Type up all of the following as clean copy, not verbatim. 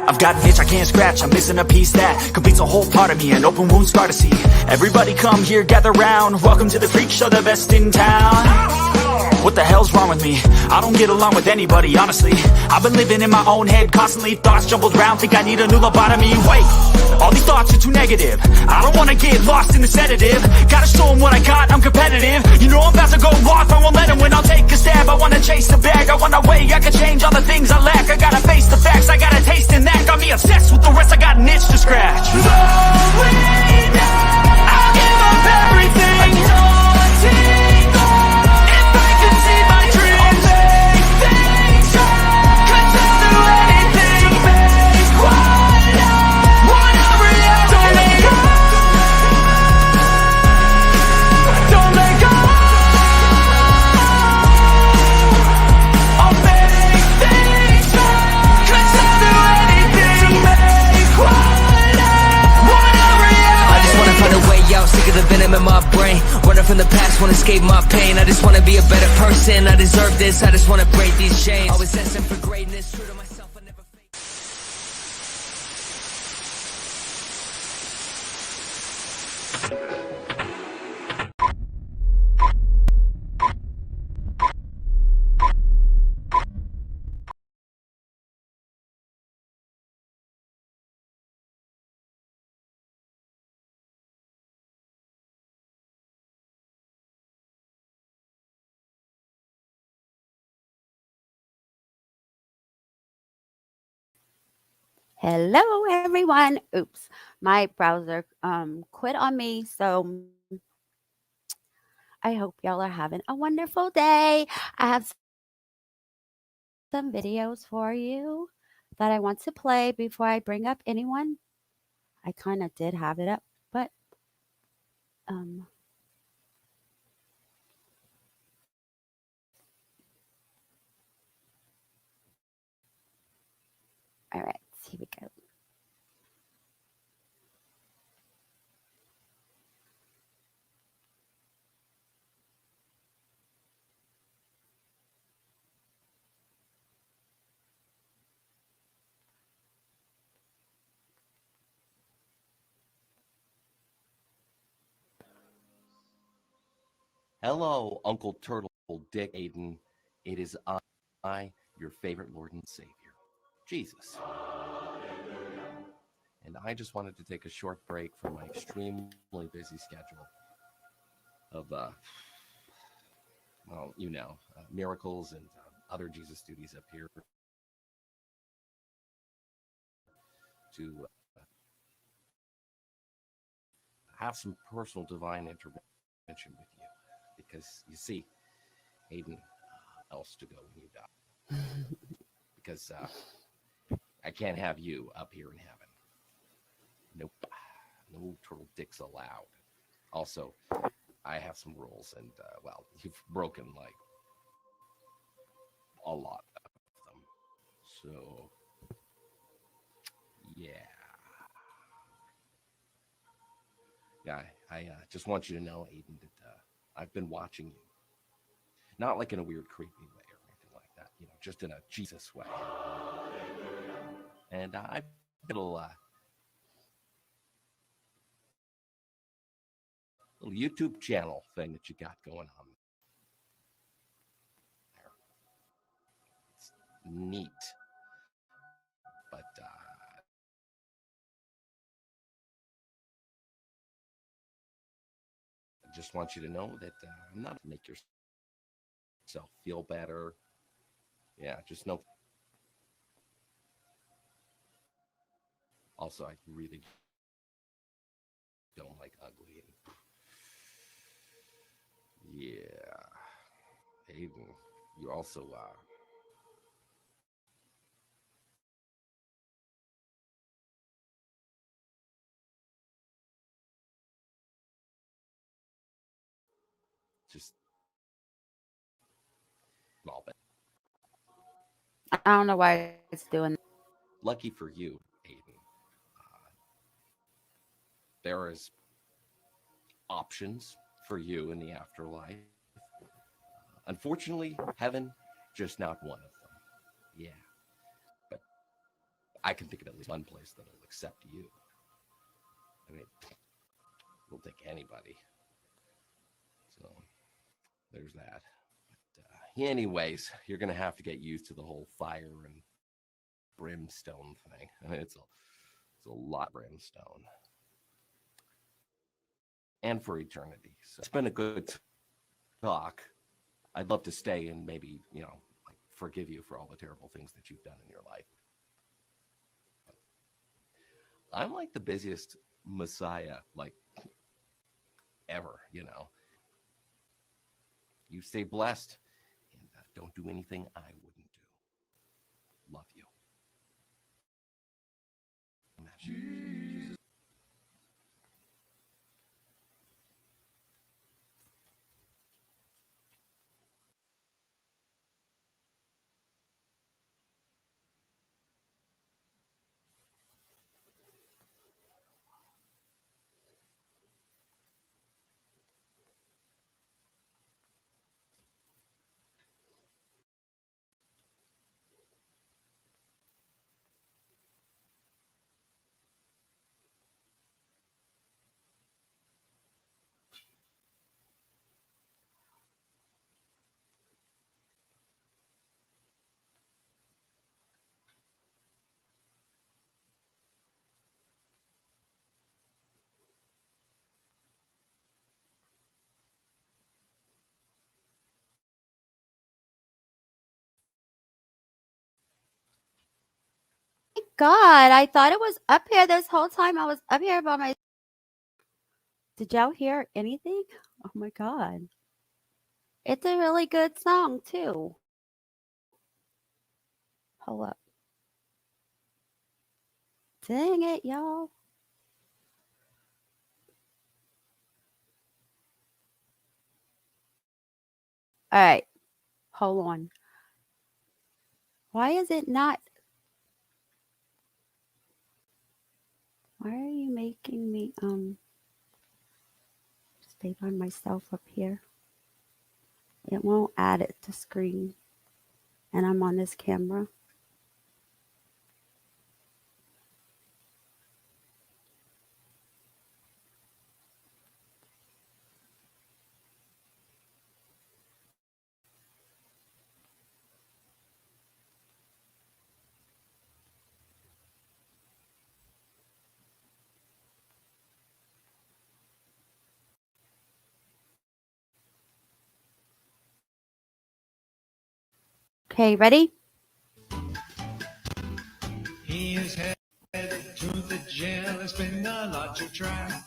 I've got an itch I can't scratch, I'm missing a piece that completes a whole part of me, an open wound scar to see. Everybody come here, gather round, welcome to the freak show, the best in town. What the hell's wrong with me? I don't get along with anybody, honestly. I've been living in my own head constantly, thoughts jumbled round, think I need a new lobotomy. Wait, all these thoughts are too negative. I don't wanna get lost in the sedative. Gotta show them what I got, I'm competitive. You know I'm about to go off, I won't let them win. I'll take a stab, I wanna chase the bag. I wanna weigh, I can change all the things I lack. I gotta face the facts, I got a taste in that. Got me obsessed with the rest, I got an itch to scratch. Slowly now, I'll give up everything. Sick of the venom in my brain, running from the past, wanna escape my pain. I just wanna be a better person, I deserve this, I just wanna break these chains. Always asking for greatness, true to myself, I never fake. Hello, everyone. Oops, my browser quit on me. So I hope y'all are having a wonderful day. I have some videos for you that I want to play before I bring up anyone. I kind of did have it up, but all right, here we go. Hello, Uncle Turtle, Dick, Aidan. It is I, your favorite Lord and Savior, Jesus. And I just wanted to take a short break from my extremely busy schedule of, well, you know, miracles and other Jesus duties up here to have some personal divine intervention with you. Because you see, Aidan, else to go when you die. Because I can't have you up here in heaven. Nope. No turtle dicks allowed. Also, I have some rules, and, well, you've broken, like, a lot of them. So, yeah. Yeah, I just want you to know, Aidan, that I've been watching you. Not like in a weird, creepy way or anything like that. You know, just in a Jesus way. And I've got a little YouTube channel thing that you got going on there. It's neat. But I just want you to know that I'm not to make yourself feel better. Yeah, just know. Also, I really don't like ugly. Yeah. Aidan, you also just small bit. I don't know why it's doing that. Lucky for you, Aidan, there is options for you in the afterlife. Unfortunately, heaven, just not one of them. Yeah. But I can think of at least one place that'll accept you. I mean, we'll take anybody. So there's that. But, anyways, you're going to have to get used to the whole fire and brimstone thing. I mean, it's a lot of brimstone. And for eternity. So it's been a good talk. I'd love to stay and maybe, like forgive you for all the terrible things that you've done in your life. I'm like the busiest Messiah, like ever, You stay blessed and don't do anything I wouldn't do. Love you. Jesus. God, I thought it was up here this whole time. I was up here by my. Did y'all hear anything? Oh my God. It's a really good song, too. Hold up. Dang it, y'all. All right. Hold on. Why is it not? Why are you making me stay by myself up here? It won't add it to screen. And I'm on this camera. Okay, ready? He is headed to the jail. It's been a lot to try.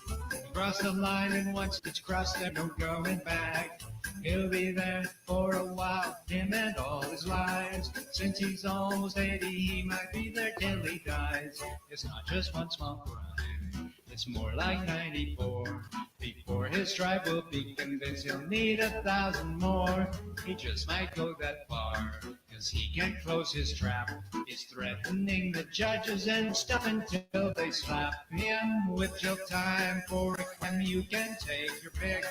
Cross the line, and once it's crossed, there's no going back. He'll be there for a while, him and all his lives. Since he's almost 80, he might be there till he dies. It's not just one small crime, it's more like 94. Before his tribe will be convinced he'll need 1,000 more. He just might go that far, 'cause he can't close his trap. He's threatening the judges and stuff until they slap him with jail time for a crime you can take your pick.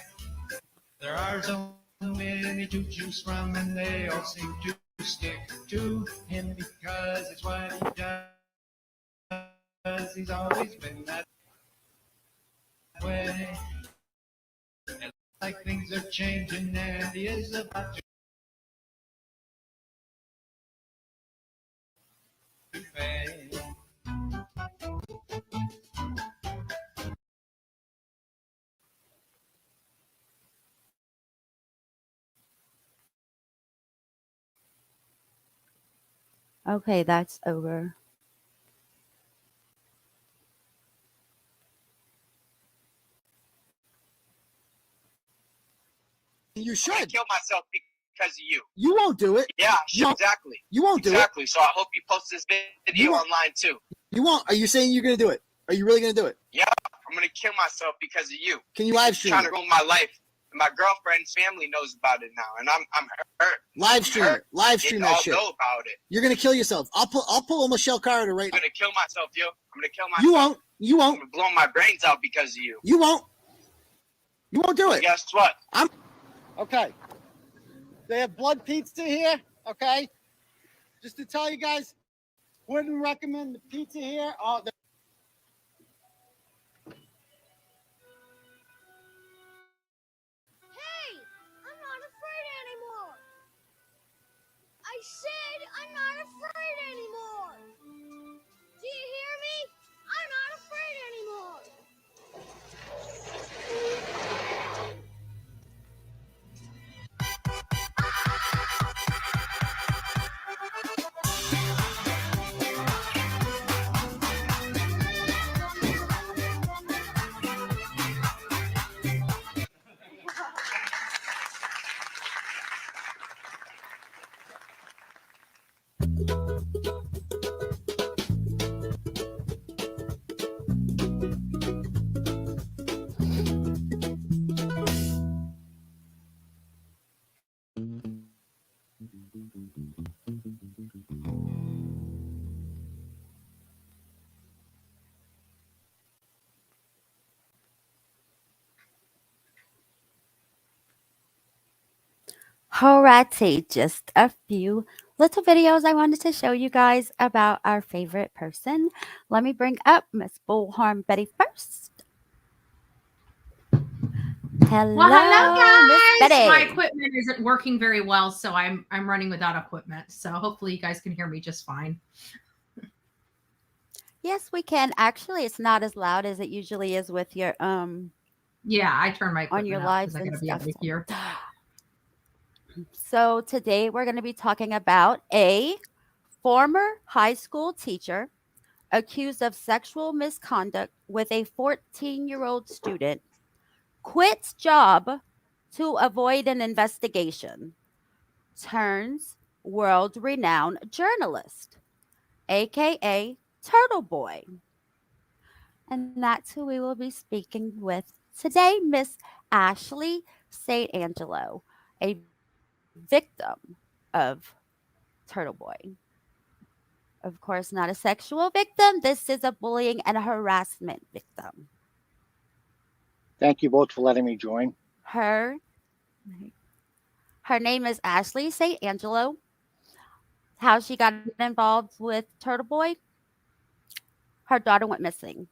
There are so many to choose from, and they all seem to stick to him because it's what he does. He's always been that way. And like things are changing, and he is about to fade. Okay, that's over. You I should. kill myself because of you. You won't do it. Yeah, No. exactly. You won't do it. Exactly. So I hope you post this video You won't. online too. You won't. Are you saying you're going to do it? Are you really going to do it? Yeah, I'm gonna kill myself because of you. Can you live You're stream trying it? to ruin my life. And my girlfriend's family knows about it now, and I'm hurt. Live stream it. Live They stream all that shit. know about it. You're going to kill yourself. I'll pull a Michelle Carter right I'm now. gonna kill myself, yo. I'm gonna kill myself. You won't. You I'm won't. gonna blow my brains out because of you. You won't. You won't do it. Guess what? Okay. They have blood pizza here. Okay. Just to tell you guys, Wouldn't recommend the pizza here. Oh, Hey, I'm not afraid anymore. I said I'm not afraid anymore. Do you hear me? I'm not afraid anymore. Alrighty, just a few little videos I wanted to show you guys about our favorite person. Let me bring up Miss Bullhorn Betty first. Well, Hello, Miss hello, guys. My Betty. equipment isn't working very well, so I'm running without equipment. So hopefully you guys can hear me just fine. Yes, we can. Actually, it's not as loud as it usually is with your Yeah, I turn my on your equipment up because lives I got and to be able stuff. to hear. So today we're going to be talking about a former high school teacher accused of sexual misconduct with a 14-year-old student quits job to avoid an investigation, turns world renowned journalist, aka Turtleboy. And that's who we will be speaking with today, Miss Ashley St. Angelo, a victim of Turtleboy. Of course, not a sexual victim. This is a bullying and a harassment victim. thank you both for letting me join. Her her name is Ashley St. Angelo. How she got involved with Turtleboy? Her daughter went missing.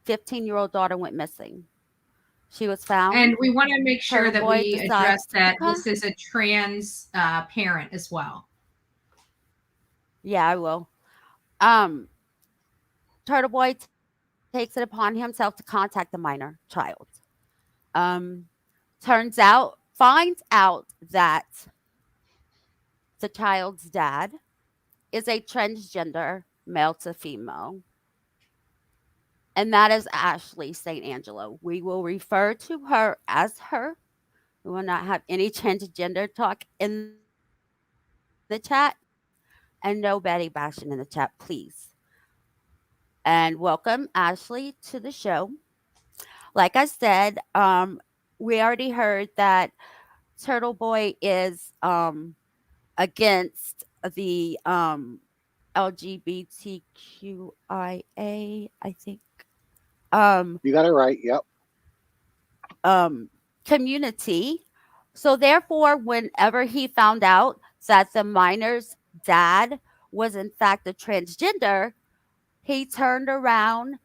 15-year-old daughter went missing. She was And found. we want to make sure that Turtleboy we address decides to that come. this is a trans parent as well. Yeah, I will. Um, Turtleboy takes it upon himself to contact the minor child. Um, finds out that the child's dad is a transgender male to female. And that is Ashley St. Angelo. We will refer to her as her. We will not have any transgender talk in the chat and no Betty bashing in the chat, please. And welcome Ashley to the show. Like I said, we already heard that Turtle Boy is against the LGBTQIA, I think, um, You got it right. Yep. community. So therefore, whenever he found out that the minor's dad was in fact a transgender, he turned around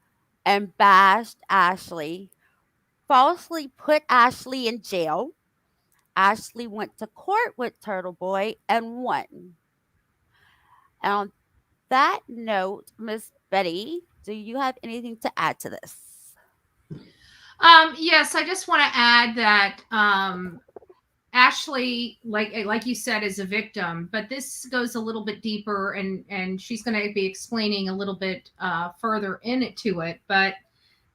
and bashed Ashley, falsely put Ashley in jail. Ashley went to court with Turtle Boy and won. And on that note, Miss Betty, do you have anything to add to this? Yes, I just want to add that Ashley, like you said, is a victim, but this goes a little bit deeper, and she's going to be explaining a little bit further into it. But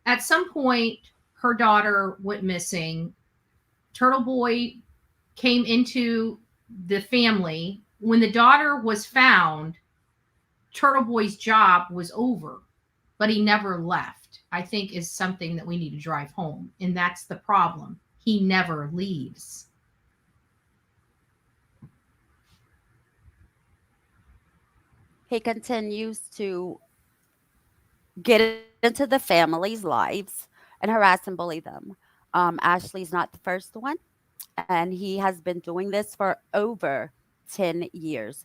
at some point, her daughter went missing. Turtle Boy came into the family. When the daughter was found, Turtle Boy's job was over, but he never left. I think is something that we need to drive home, and that's the problem. He never leaves. He continues to get into the family's lives and harass and bully them. Ashley's not the first one, and he has been doing this for over 10 years.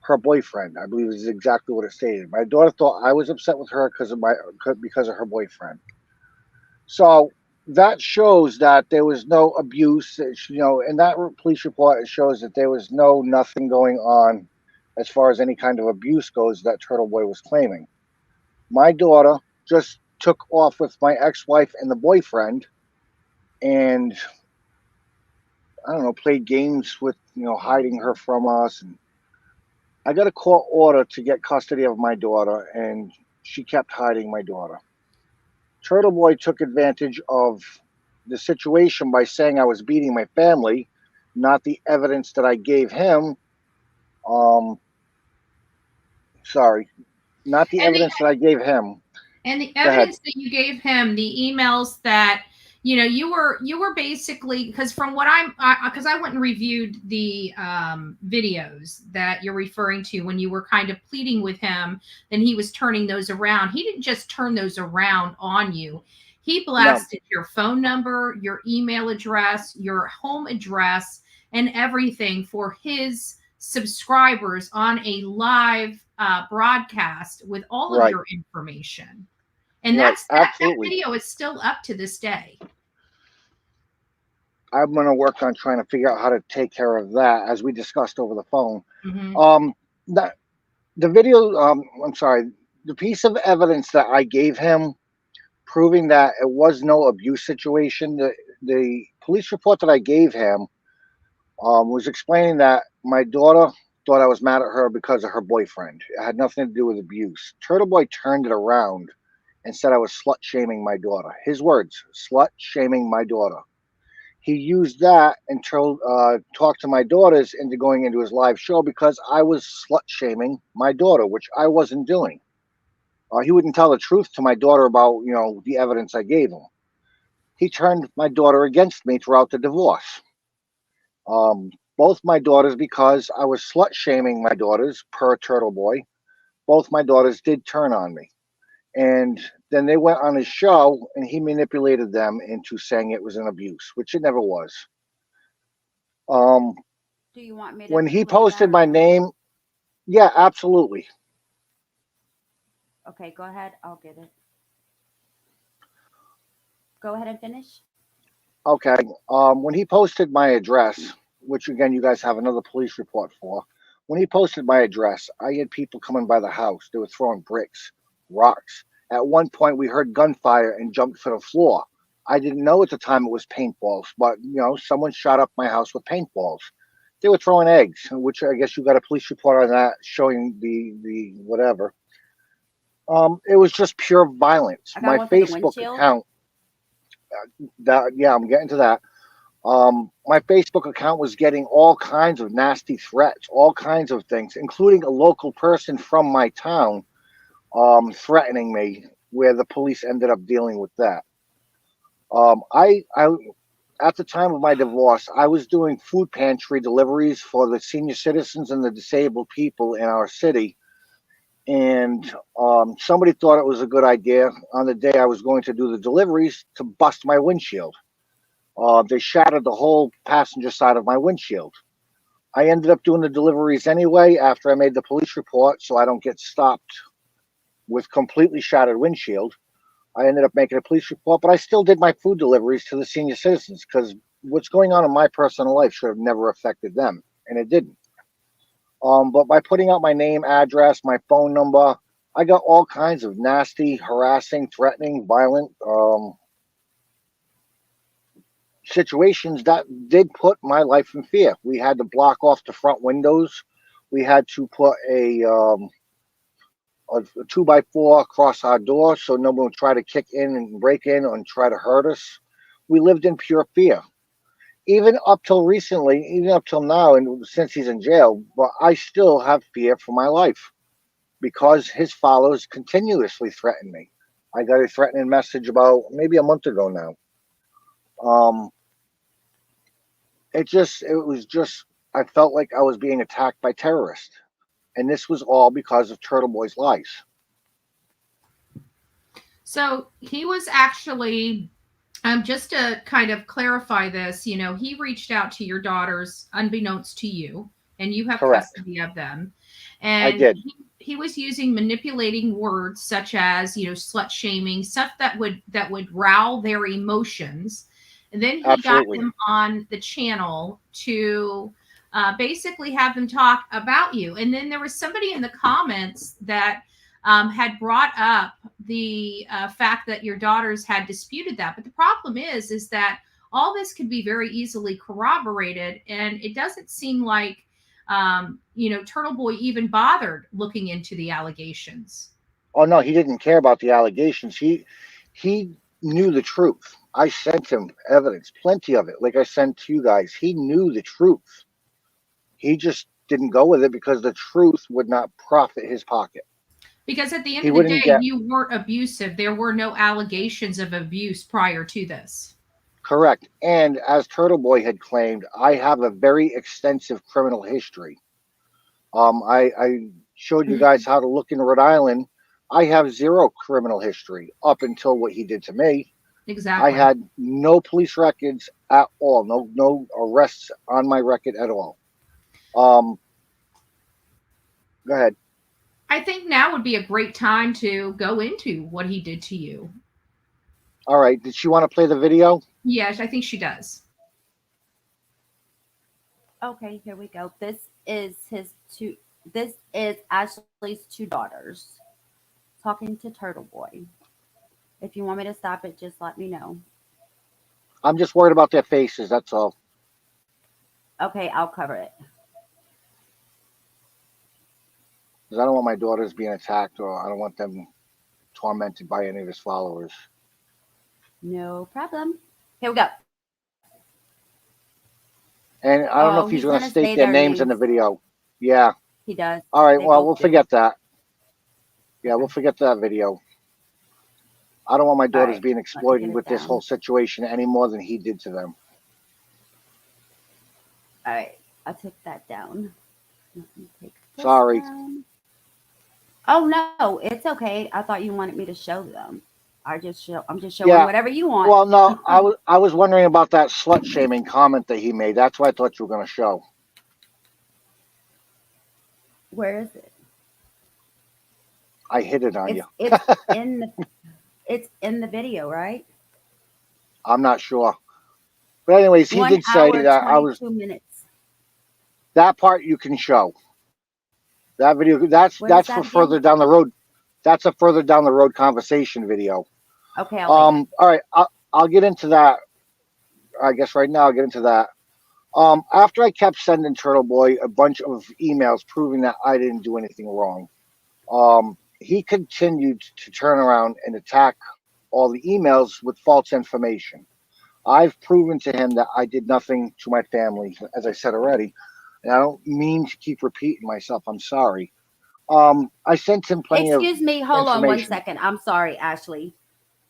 her boyfriend. I believe is exactly what it stated. My daughter thought I was upset with her because of her boyfriend. So that shows that there was no abuse. In that police report, it shows that there was nothing going on as far as any kind of abuse goes that Turtleboy was claiming. My daughter just took off with my ex-wife and the boyfriend, and I don't know, played games with hiding her from us. And I got a court order to get custody of my daughter, and she kept hiding my daughter. Turtleboy took advantage of the situation by saying I was beating my family, not the evidence that I gave him. Sorry, not the And the evidence that I gave him. And the Go ahead. evidence that you gave him, the emails that you were basically, because from what because I went and reviewed the videos that you're referring to when you were kind of pleading with him, then he was turning those around. He didn't just turn those around on you. He blasted your phone number, your email address, your home address, and everything for his subscribers on a live broadcast with all of your information. And Right, that absolutely. video is still up to this day. I'm going to work on trying to figure out how to take care of that, as we discussed over the phone. That the video, I'm sorry, the piece of evidence that I gave him proving that it was no abuse situation, the police report that I gave him was explaining that my daughter thought I was mad at her because of her boyfriend. It had nothing to do with abuse. Turtleboy turned it around and said I was slut shaming my daughter. His words, slut shaming my daughter. He used that and talked to my daughters into going into his live show because I was slut shaming my daughter, which I wasn't doing. He wouldn't tell the truth to my daughter about the evidence I gave him. He turned my daughter against me throughout the divorce. Both my daughters, because I was slut shaming my daughters per Turtleboy, both my daughters did turn on me. And then they went on his show and he manipulated them into saying it was an abuse, which it never was. Do you want me to When he play posted that? my name, yeah, absolutely. Okay, go ahead. I'll get it. Go ahead and finish. Okay. When he posted my address, which again you guys have another police report for, when he posted my address, I had people coming by the house. They were throwing bricks, rocks. At one point, we heard gunfire and jumped for the floor. I didn't know at the time it was paintballs, but someone shot up my house with paintballs. They were throwing eggs, which I guess you got a police report on that showing the whatever. It was just pure violence. I got My one for the Facebook windshield. account. I'm getting to that. My Facebook account was getting all kinds of nasty threats, all kinds of things, including a local person from my town threatening me, where the police ended up dealing with that. I at the time of my divorce, I was doing food pantry deliveries for the senior citizens and the disabled people in our city. And somebody thought it was a good idea on the day I was going to do the deliveries to bust my windshield. They shattered the whole passenger side of my windshield. I ended up doing the deliveries anyway after I made the police report so I don't get stopped with completely shattered windshield. I ended up making a police report, but I still did my food deliveries to the senior citizens because what's going on in my personal life should have never affected them, and it didn't. But by putting out my name, address, my phone number, I got all kinds of nasty, harassing, threatening, violent situations that did put my life in fear. We had to block off the front windows. We had to put a 2x4 across our door so no one would try to kick in and break in and try to hurt us. We lived in pure fear. Even up till recently, even up till now, and since he's in jail, but I still have fear for my life because his followers continuously threaten me. I got a threatening message about maybe a month ago now. I felt like I was being attacked by terrorists. And this was all because of Turtleboy's lies. So he was actually, just to kind of clarify this, he reached out to your daughters unbeknownst to you, and you have Correct. custody of them. And I did. he was using manipulating words such as, slut shaming, stuff that would rile their emotions. And then he got Absolutely. them on the channel to basically have them talk about you. And then there was somebody in the comments that had brought up the fact that your daughters had disputed that. But the problem is that all this could be very easily corroborated, and it doesn't seem like Turtleboy even bothered looking into the allegations. Oh no, he didn't care about the allegations. He knew the truth. I sent him evidence, plenty of it, like I sent to you guys. He knew the truth. He just didn't go with it because the truth would not profit his pocket. Because at the end He of the wouldn't day, get you weren't abusive. There were no allegations of abuse prior to this. correct. And as Turtleboy had claimed, I have a very extensive criminal history. I showed you guys how to look in Rhode Island. I have zero criminal history up until what he did to me. Exactly. I had no police records at all, no arrests on my record at all. Go ahead. I think now would be a great time to go into what he did to you. All right. Did she want to play the video? Yes, I think she does. Okay, here we go. This is Ashley's two daughters talking to Turtleboy. If you want me to stop it, just let me know. I'm just worried about their faces. That's all. Okay, I'll cover it. Because I don't want my daughters being attacked, or I don't want them tormented by any of his followers. No problem. Here we go. And I don't know if he's going to state their names in the video. Yeah. He does. All right. They Well, both we'll do. forget that. Yeah, we'll forget that video. I don't want my daughters right, being let me exploited get it with this down. whole situation any more than he did to them. All right, I took that down. Let me take this Sorry. down. Oh no, it's okay. I thought you wanted me to show them. I'm just showing Yeah. whatever you want. Well, no, I was wondering about that slut shaming comment that he made. That's what I thought you were going to show. Where is it? I hid it on you. It's in the video, right? I'm not sure. But anyways, he 1 did say hour, that 22 minutes. that part you can show. That video, that's Where is for that further again? down the road. That's a further down the road conversation video. Okay, All right, I'll get into that. I guess right now I'll get into that. After I kept sending Turtleboy a bunch of emails proving that I didn't do anything wrong, he continued to turn around and attack all the emails with false information. I've proven to him that I did nothing to my family, as I said already, and I don't mean to keep repeating myself. I'm sorry. I sent him plenty of Excuse me, hold on 1 information. second. I'm sorry, Ashley.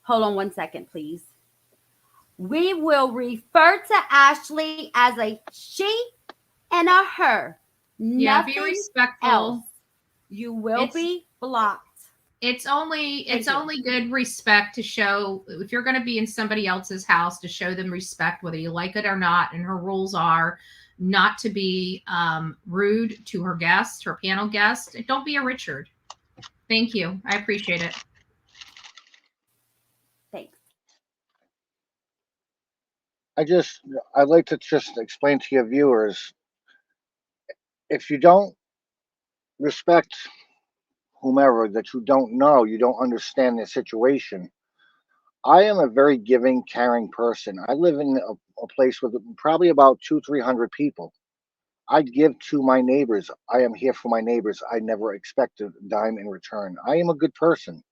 Hold on 1 second, please. We will refer to Ashley as a she and a her. Yeah, Nothing be respectful. else. You will It's- be blocked. It's only Thank you. only good respect to show if you're going to be in somebody else's house, to show them respect whether you like it or not. And her rules are not to be rude to her guests, her panel guests. Don't be a Richard. Thank you. I appreciate it. Thanks. I'd like to just explain to your viewers, if you don't respect whomever that you don't know, you don't understand their situation. I am a very giving, caring person. I live in a place with probably about 200-300 people. I give to my neighbors. I am here for my neighbors. I never expect a dime in return. I am a good person.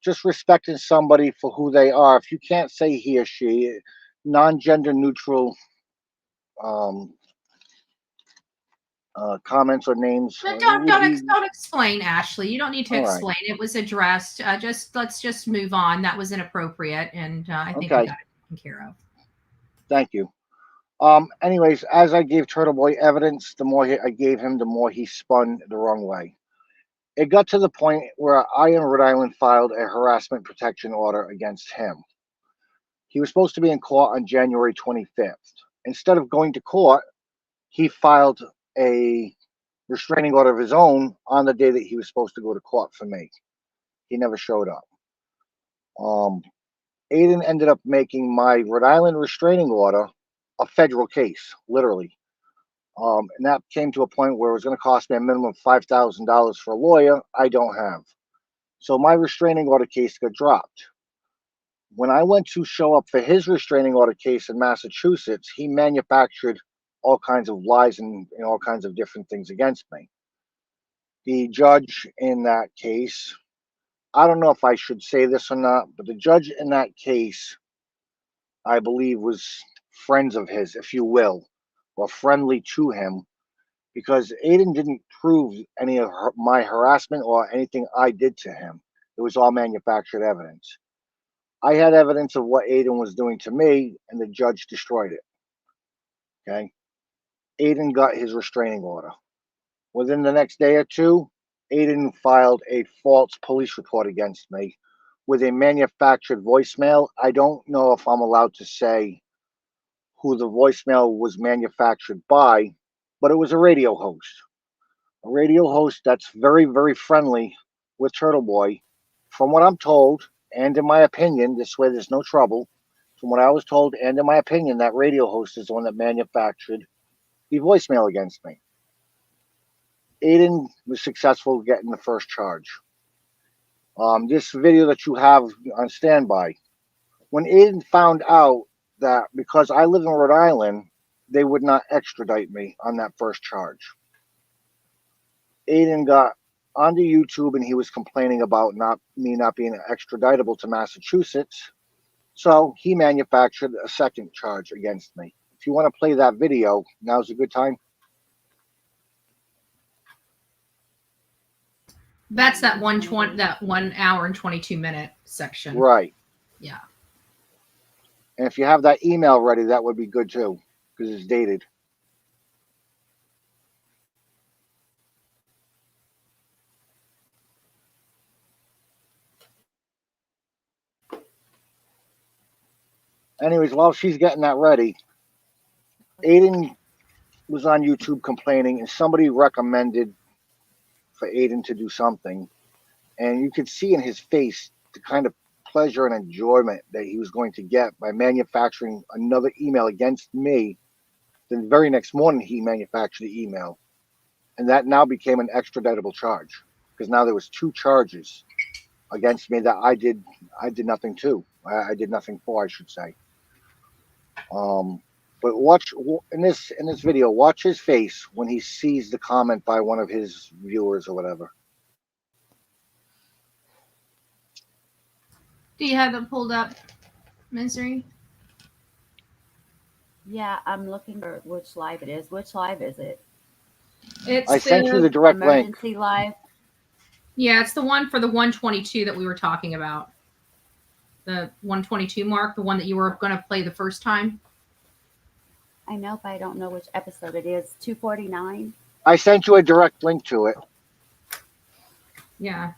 Just respecting somebody for who they are. If you can't say he or she, non-gender neutral comments or names. But would be- don't explain, Ashley. You don't need to All right. explain. It was addressed. Let's just move on. That was inappropriate, and I think Okay. we got it taken care of. Thank you. Anyways, as I gave Turtleboy evidence, the more I gave him, the more he spun the wrong way. It got to the point where I in Rhode Island filed a harassment protection order against him. He was supposed to be in court on January 25th. Instead of going to court, he filed a restraining order of his own on the day that he was supposed to go to court for me. He never showed up. Aidan ended up making my Rhode Island restraining order a federal case, literally. And that came to a point where it was going to cost me a minimum of $5,000 for a lawyer I don't have. So my restraining order case got dropped. When I went to show up for his restraining order case in Massachusetts, he manufactured all kinds of lies and all kinds of different things against me. The judge in that case, I don't know if I should say this or not, but the judge in that case, I believe, was friends of his, if you will, or friendly to him, because Aidan didn't prove any of my harassment or anything I did to him. It was all manufactured evidence. I had evidence of what Aidan was doing to me, and the judge destroyed it. Okay? Aidan got his restraining order. Within the next day or two, Aidan filed a false police report against me with a manufactured voicemail. I don't know if I'm allowed to say who the voicemail was manufactured by, but it was a radio host. A radio host that's very, very friendly with Turtleboy. From what I'm told, and in my opinion, this way there's no trouble, from what I was told, and in my opinion, that radio host is the one that manufactured the voicemail against me. Aidan was successful getting the first charge. This video that you have on standby, when Aidan found out that because I live in Rhode Island, they would not extradite me on that first charge. Aidan got onto YouTube and he was complaining about me not being extraditable to Massachusetts. So he manufactured a second charge against me. If you want to play that video, now's a good time. That's that 1 hour and 22 minute section. Right. Yeah. And if you have that email ready, that would be good too, because it's dated. Anyways, while she's getting that ready, Aidan was on YouTube complaining, and somebody recommended for Aidan to do something. And you could see in his face the kind of pleasure and enjoyment that he was going to get by manufacturing another email against me. Then the very next morning, he manufactured the email. And that now became an extraditable charge, because now there was two charges against me that I did nothing to. I did nothing for, I should say. But watch in this video, watch his face when he sees the comment by one of his viewers or whatever. Do you have it pulled up, Misery? Yeah, I'm looking for which live it is. Which live is it? I sent you the direct link. Emergency live. Yeah, it's the one for the 122 that we were talking about. The 122 mark, the one that you were going to play the first time. I know, but I don't know which episode it is. 249. I sent you a direct link to it. Yeah.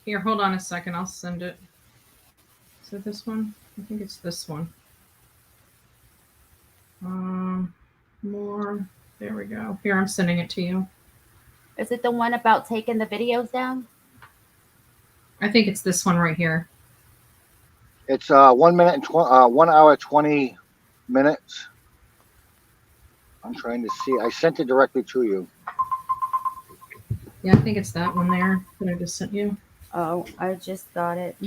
Here, hold on a second. I'll send it. Is it this one? I think it's this one. More. There we go. Here, I'm sending it to you. Is it the one about taking the videos down? I think it's this one right here. It's 1 minute and 1 hour 20 minutes. I'm trying to see. I sent it directly to you. Yeah, I think it's that one there that I just sent you. Oh, I just got it.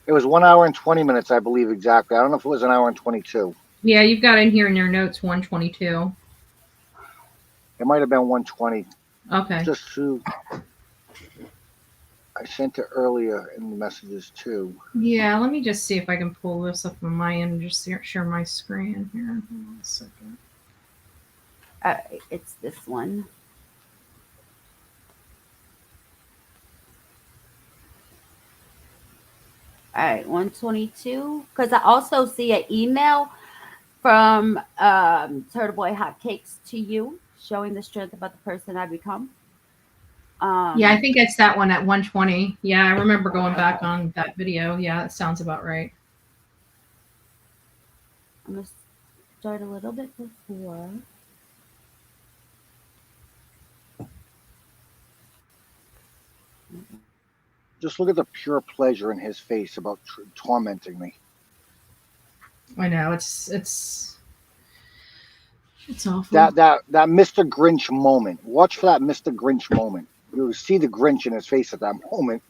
It was 1 hour and 20 minutes, I believe, exactly. I don't know if it was an hour and 22. Yeah, you've got in here in your notes 122. It might have been 120. Okay. Just to. I sent it earlier in the messages too. Yeah, let me just see if I can pull this up on my end and just share my screen here. Hold on a second. It's this one. All right, 122. Because I also see an email from Turtleboy Hotcakes to you showing the strength about the person I become. Yeah, I think it's that one at 120. Yeah, I remember going back on that video. Yeah, that sounds about right. I'm going to start a little bit before. Just look at the pure pleasure in his face about tormenting me. I know it's awful. That Mr. Grinch moment. Watch for that Mr. Grinch moment. You'll see the Grinch in his face at that moment.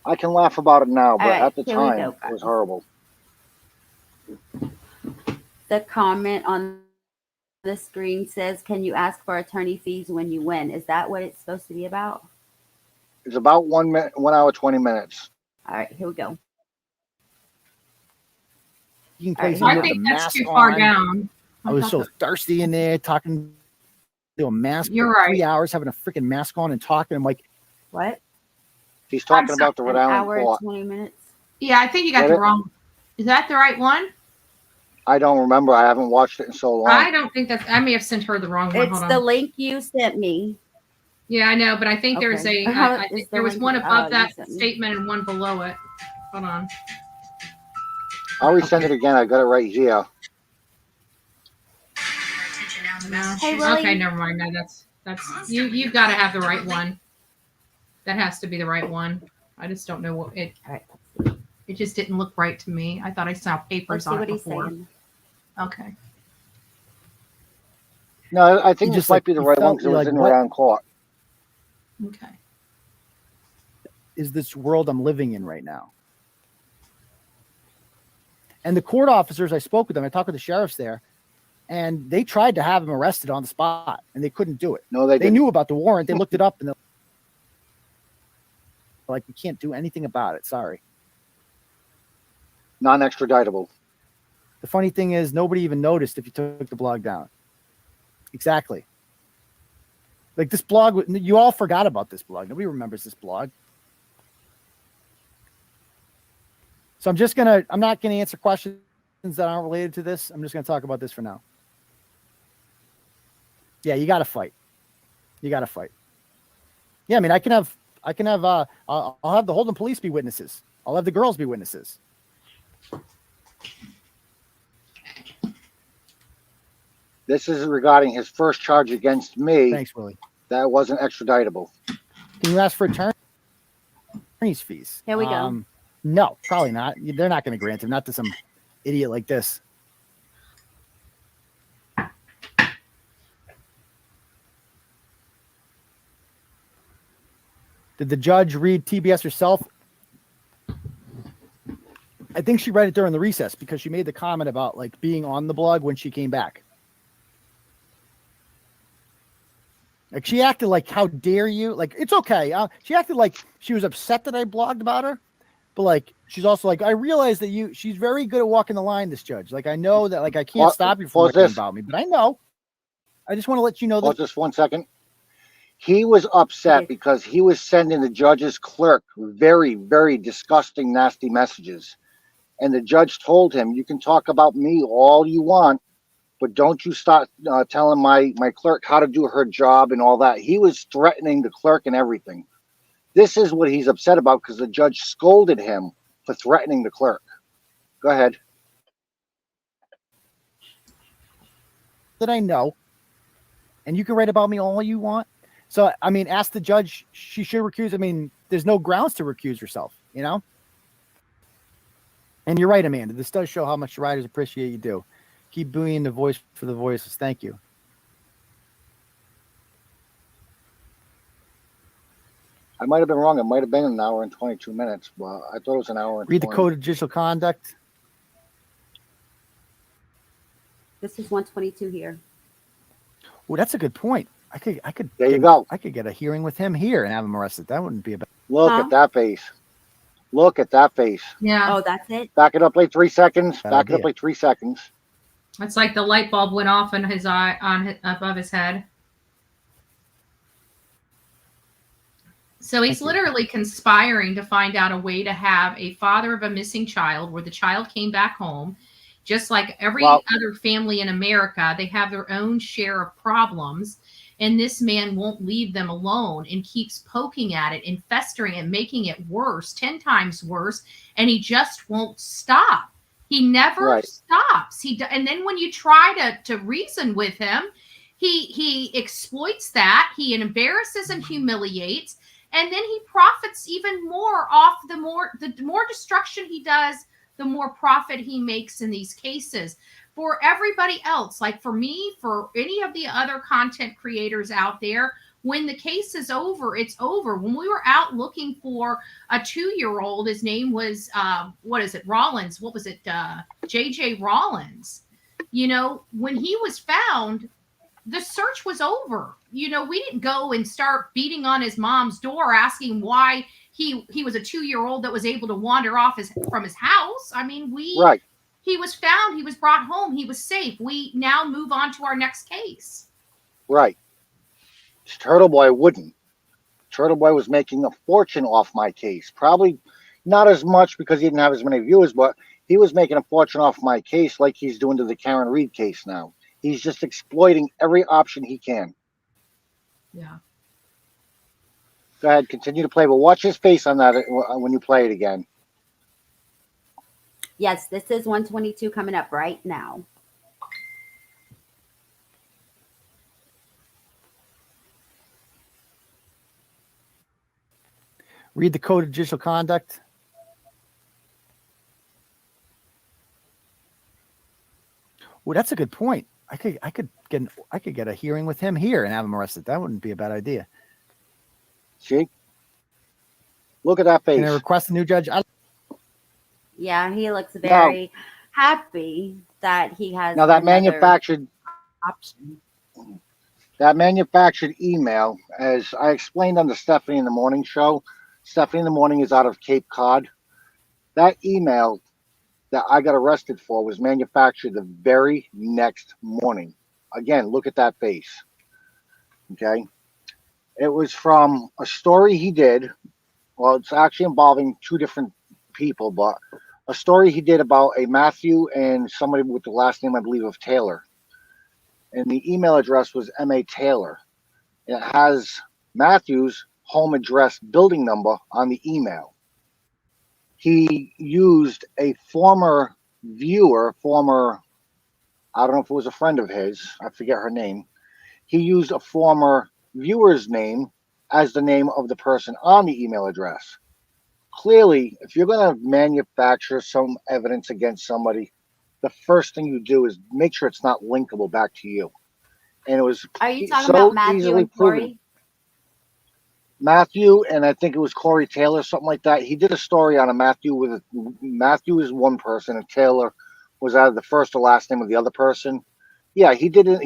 I can laugh about it now, but right, at the here we time, go, it guys. was horrible. The comment on the screen says, "Can you ask for attorney fees when you win?" Is that what it's supposed to be about? It's about 1 hour, 20 minutes. All right, here we go. You can All right, place I him with think the that's mask too far on. down. I was so thirsty in there talking to a mask You're for right. 3 hours, having a freaking mask on and talking. I'm like, What? He's talking about the An Rhode Island hour and court. 20 minutes. Yeah, I think you got Get the it? wrong. Is that the right one? I don't remember. I haven't watched it in so long. I don't think that's. I may have sent her the wrong one. It's Hold on. the link you sent me. Yeah, I know, but I think there's Okay. I Is think the there was link- one above you that sent me. statement and one below it. Hold on. I'll resend it again. I got it right here. No. Hey, Willie. Okay, never mind. No, that's you've got to have the right one. That has to be the right one. I just don't know what it. All right. It just didn't look right to me. I thought I saw Let's papers see on what it he's before. saying. Okay. No, I think You this just, might like, be the you right felt- one because it you're was like, in the what? Rhode Island court. is this world I'm living in right now? And the court officers, I spoke with them. I talked with the sheriffs there, and they tried to have him arrested on the spot, and they couldn't do it. No, they They didn't. knew about the warrant. They looked it up, and they're like, we can't do anything about it. Sorry. Non-extraditable. The funny thing is, nobody even noticed if you took the blog down. Exactly. Like this blog, you all forgot about this blog. Nobody remembers this blog. So I'm not gonna answer questions that aren't related to this. I'm just gonna talk about this for now. Yeah, you gotta fight. You gotta fight. Yeah, I mean, I'll have the Holden police be witnesses. I'll have the girls be witnesses. This is regarding his first charge against me. Thanks, Willie. That wasn't extraditable. Can you ask for attorney's fees? Here we go. No, probably not. They're not going to grant him, not to some idiot like this. Did the judge read TBS herself? I think she read it during the recess because she made the comment about like being on the blog when she came back. Like she acted like, how dare you? Like, it's okay. She acted like she was upset that I blogged about her. But like, she's also like, I realize that she's very good at walking the line, this judge. Like, I know that like, I can't stop you from writing about me, but I know. I just want to let you know that. Just 1 second. He was upset because he was sending the judge's clerk very, very disgusting, nasty messages. And the judge told him, you can talk about me all you want, but don't you start telling my clerk how to do her job and all that. He was threatening the clerk and everything. This is what he's upset about because the judge scolded him for threatening the clerk. Go ahead. That I know. And you can write about me all you want. So, I mean, ask the judge, she should recuse. I mean, there's no grounds to recuse herself, you know? And you're right, Amanda. This does show how much the writers appreciate you do. Keep being the voice for the voices. Thank you. I might have been wrong. It might have been an hour and 22 minutes. Well, I thought it was an hour and Read the 20. code of judicial conduct. This is 122 here. Oh, that's a good point. I could. There you go. I could get a hearing with him here and have him arrested. That wouldn't be a bad. Look at that face. Look at that face. Yeah. Oh, that's it? Back it up like 3 seconds. Bad Back it up idea. like 3 seconds. It's like the light bulb went off in his eye above his head. So he's literally conspiring to find out a way to have a father of a missing child where the child came back home. Just like every other family in America, they have their own share of problems. And this man won't leave them alone and keeps poking at it and festering and making it worse, 10 times worse. And he just won't stop. He never stops. And then when you try to reason with him, he exploits that. He embarrasses and humiliates, and then he profits even more off the more destruction he does, the more profit he makes in these cases. For everybody else, like for me, for any of the other content creators out there, when the case is over, it's over. When we were out looking for a 2-year-old, his name was Rollins. What was it? JJ Rollins. You know, when he was found, the search was over. You know, we didn't go and start beating on his mom's door asking why he was a 2-year-old that was able to wander off from his house. I mean, he was found, he was brought home, he was safe. We now move on to our next case. Right. Turtleboy wouldn't. Turtleboy was making a fortune off my case. Probably not as much because he didn't have as many viewers, but he was making a fortune off my case like he's doing to the Karen Reed case now. He's just exploiting every option he can. Yeah. Go ahead, continue to play, but watch his face on that when you play it again. Yes, this is 122 coming up right now. Read the code of judicial conduct. Well, that's a good point. I could get a hearing with him here and have him arrested. That wouldn't be a bad idea. See? Look at that face. Can I request a new judge? Yeah, he looks very happy that he has now that manufactured option. That manufactured email, as I explained on the Stephanie in the Morning show, Stephanie in the Morning is out of Cape Cod. That email that I got arrested for was manufactured the very next morning. Again, look at that face. Okay. It was from a story he did. Well, it's actually involving two different people, but a story he did about a Matthew and somebody with the last name, I believe, of Taylor. And the email address was M.A. Taylor. It has Matthew's home address building number on the email. He used a former viewer, I don't know if it was a friend of his, I forget her name. He used a former viewer's name as the name of the person on the email address. Clearly, if you're going to manufacture some evidence against somebody, the first thing you do is make sure it's not linkable back to you. And it was Are you talking so about Matthew easily and Corey? proven. Matthew, and I think it was Corey Taylor, something like that. He did a story on a Matthew Matthew is one person, and Taylor was either the first or last name of the other person. Yeah, he did a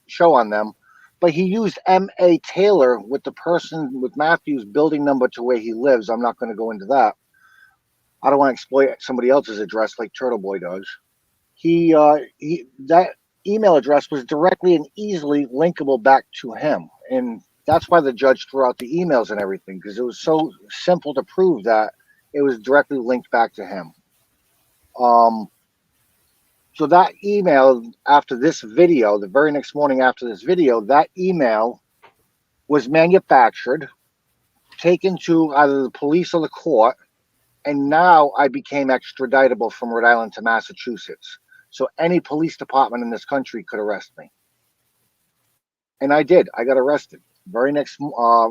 show on them, but he used M.A. Taylor with the person with Matthew's building number to where he lives. I'm not going to go into that. I don't want to exploit somebody else's address like Turtleboy does. That email address was directly and easily linkable back to him, and that's why the judge threw out the emails and everything, because it was so simple to prove that it was directly linked back to him. So that email after this video, the very next morning after this video, that email was manufactured, taken to either the police or the court, and now I became extraditable from Rhode Island to Massachusetts. So any police department in this country could arrest me. And I did. I got arrested. Very next, I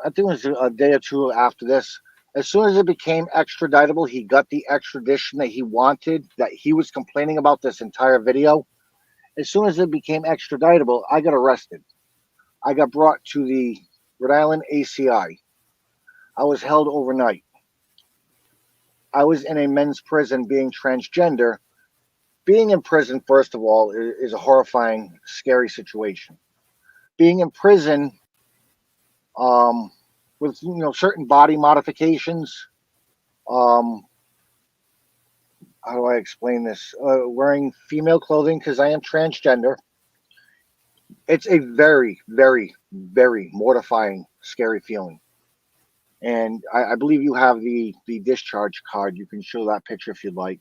think it was a day or two after this. As soon as it became extraditable, he got the extradition that he wanted, that he was complaining about this entire video. As soon as it became extraditable, I got arrested. I got brought to the Rhode Island ACI. I was held overnight. I was in a men's prison being transgender. Being in prison, first of all, is a horrifying, scary situation. Being in prison with certain body modifications. How do I explain this? Wearing female clothing because I am transgender. It's a very, very, very mortifying, scary feeling. And I believe you have the discharge card. You can show that picture if you'd like.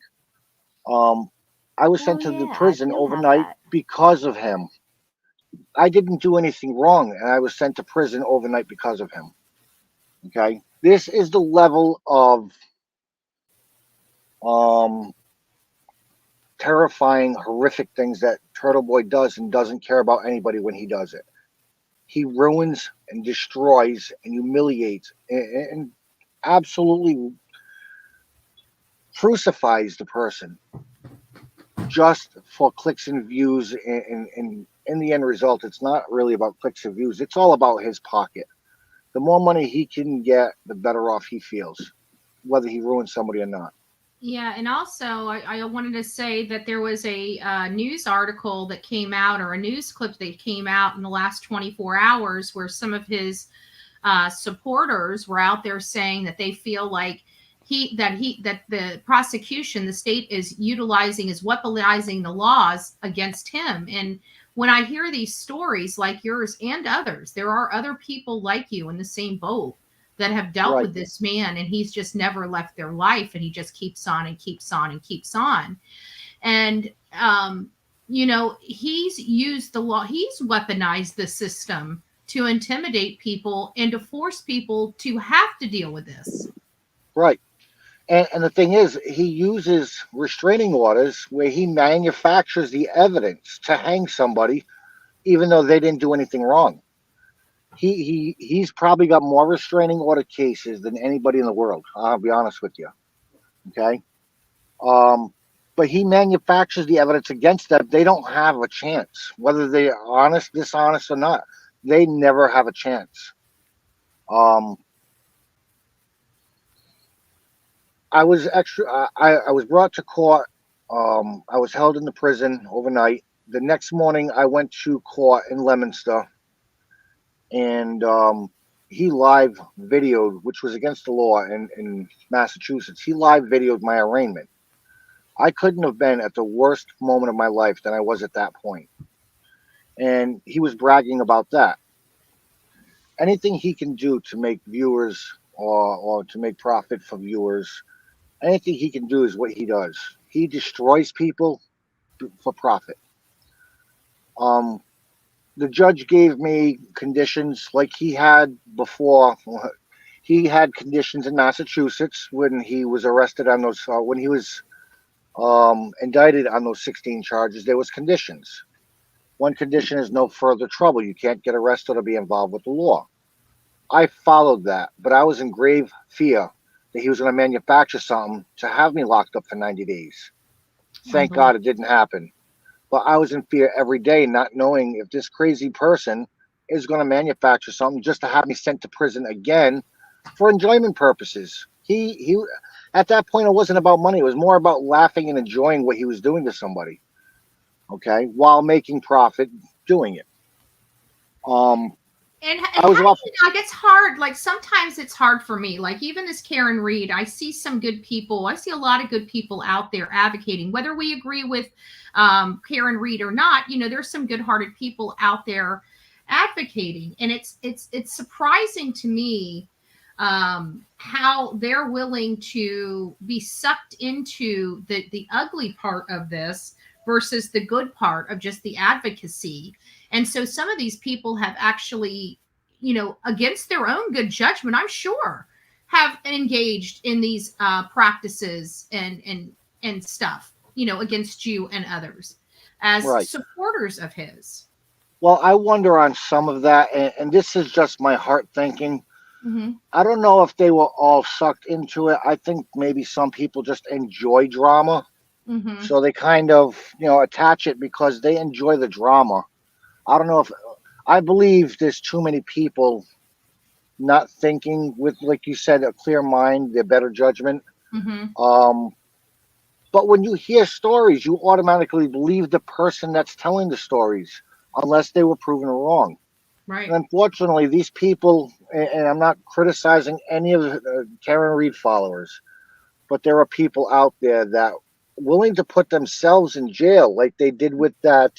I was sent to the prison overnight because of him. I didn't do anything wrong, and I was sent to prison overnight because of him. Okay, this is the level of terrifying, horrific things that Turtleboy does and doesn't care about anybody when he does it. He ruins and destroys and humiliates and absolutely crucifies the person just for clicks and views. And in the end result, it's not really about clicks and views. It's all about his pocket. The more money he can get, the better off he feels, whether he ruins somebody or not. Yeah, and also I wanted to say that there was a news article that came out, or a news clip that came out in the last 24 hours, where some of his supporters were out there saying that they feel like that the prosecution, the state, is weaponizing the laws against him. And when I hear these stories like yours and others, there are other people like you in the same boat that have dealt with this man, and he's just never left their life, and he just keeps on and keeps on and keeps on. And he's used the law, he's weaponized the system to intimidate people and to force people to have to deal with this. Right. And the thing is, he uses restraining orders where he manufactures the evidence to hang somebody, even though they didn't do anything wrong. He's probably got more restraining order cases than anybody in the world. I'll be honest with you. Okay. But he manufactures the evidence against them. They don't have a chance, whether they're honest, dishonest, or not. They never have a chance. I was I was brought to court. I was held in the prison overnight. The next morning, I went to court in Leominster, and he live videoed, which was against the law in Massachusetts. He live videoed my arraignment. I couldn't have been at the worst moment of my life than I was at that point. And he was bragging about that. Anything he can do to make viewers or to make profit for viewers, anything he can do is what he does. He destroys people for profit. The judge gave me conditions like he had before. He had conditions in Massachusetts when he was arrested on those, when he was indicted on those 16 charges. There was conditions. One condition is no further trouble. You can't get arrested or be involved with the law. I followed that, but I was in grave fear that he was going to manufacture something to have me locked up for 90 days. Thank God it didn't happen. But I was in fear every day, not knowing if this crazy person is going to manufacture something just to have me sent to prison again for enjoyment purposes. He at that point, it wasn't about money. It was more about laughing and enjoying what he was doing to somebody. Okay, while making profit doing it. And like, it's hard. Like, sometimes it's hard for me. Like, even as Karen Reed, I see some good people. I see a lot of good people out there advocating, whether we agree with Karen Reed or not. There's some good-hearted people out there advocating, and it's surprising to me how they're willing to be sucked into the ugly part of this versus the good part of just the advocacy. And so some of these people have actually, against their own good judgment, I'm sure, have engaged in these practices and stuff, against you and others as supporters of his. Well, I wonder on some of that, and this is just my heart thinking. Mm-hmm. I don't know if they were all sucked into it. I think maybe some people just enjoy drama. Mm-hmm. So they kind of, attach it because they enjoy the drama. I don't know if, I believe there's too many people not thinking with, like you said, a clear mind, their better judgment. Mm-hmm. But when you hear stories, you automatically believe the person that's telling the stories, unless they were proven wrong. Right. And unfortunately, these people, and I'm not criticizing any of the Karen Reed followers, but there are people out there that willing to put themselves in jail, like they did with that,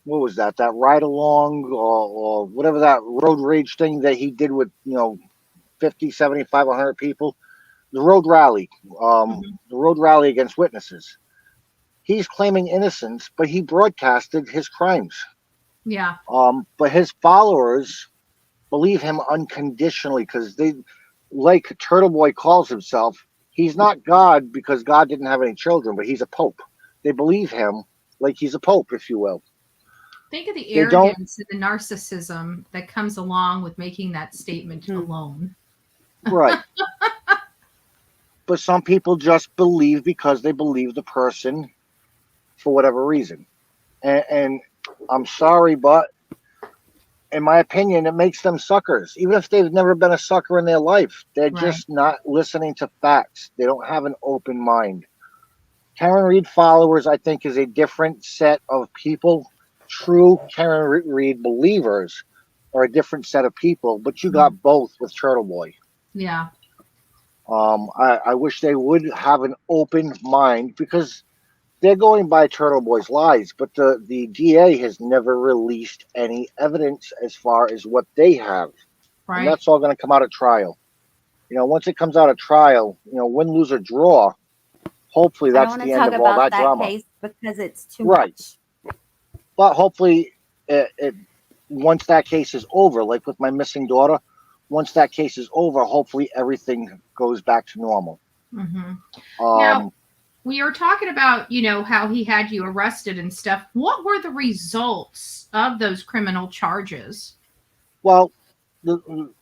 what was that ride along or whatever, that road rage thing that he did with, 50, 75, 100 people, the road rally, the road rally against witnesses. He's claiming innocence, but he broadcasted his crimes. Yeah. But his followers believe him unconditionally because they, like Turtleboy calls himself, He's not God because God didn't have any children, but he's a pope. They believe him like he's a pope, if you will. Think of the They don't- arrogance and the narcissism that comes along with making that statement alone. Right. But some people just believe because they believe the person for whatever reason. And I'm sorry, but in my opinion, it makes them suckers. Even if they've never been a sucker in their life, they're just not listening to facts. They don't have an open mind. Karen Reed followers, I think, is a different set of people. True Karen Reed believers are a different set of people, but you got both with Turtleboy. Yeah. I wish they would have an open mind because they're going by Turtleboy's lies, but the DA has never released any evidence as far as what they have. Right. And that's all going to come out of trial. Once it comes out of trial, win, lose, or draw, hopefully that's the end of all that drama. Case because it's too Right. much. But hopefully, once that case is over, like with my missing daughter, once that case is over, hopefully everything goes back to normal. Mm-hmm. Now, we were talking about, how he had you arrested and stuff. What were the results of those criminal charges? Well, I'm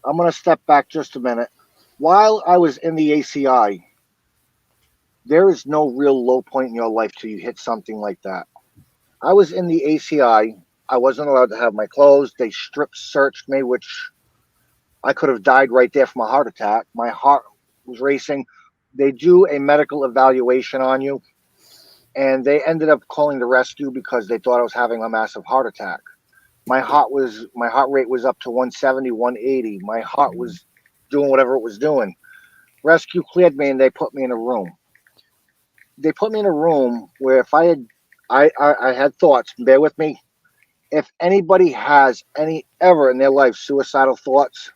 going to step back just a minute. While I was in the ACI, there is no real low point in your life till you hit something like that. I was in the ACI. I wasn't allowed to have my clothes. They strip searched me, which I could have died right there from a heart attack. My heart was racing. They do a medical evaluation on you, and they ended up calling the rescue because they thought I was having a massive heart attack. My heart rate was up to 170, 180. My heart was doing whatever it was doing. Rescue cleared me, and they put me in a room. They put me in a room where if I had thoughts, bear with me, if anybody has ever in their life suicidal thoughts,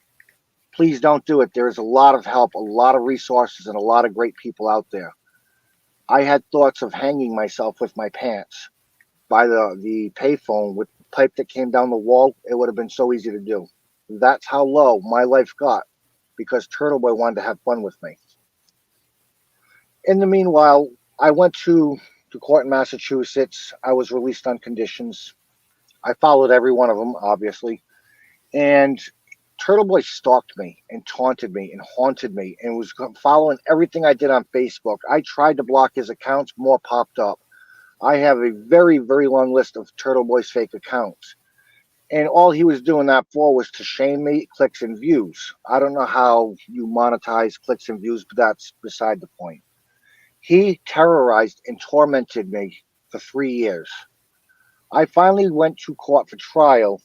please don't do it. There is a lot of help, a lot of resources, and a lot of great people out there. I had thoughts of hanging myself with my pants by the payphone with the pipe that came down the wall. It would have been so easy to do. That's how low my life got because Turtleboy wanted to have fun with me. In the meanwhile, I went to the court in Massachusetts. I was released on conditions. I followed every one of them, obviously. And Turtleboy stalked me and taunted me and haunted me and was following everything I did on Facebook. I tried to block his accounts, more popped up. I have a very, very long list of Turtleboy's fake accounts. And all he was doing that for was to shame me, clicks and views. I don't know how you monetize clicks and views, but that's beside the point. He terrorized and tormented me for 3 years. I finally went to court for trial.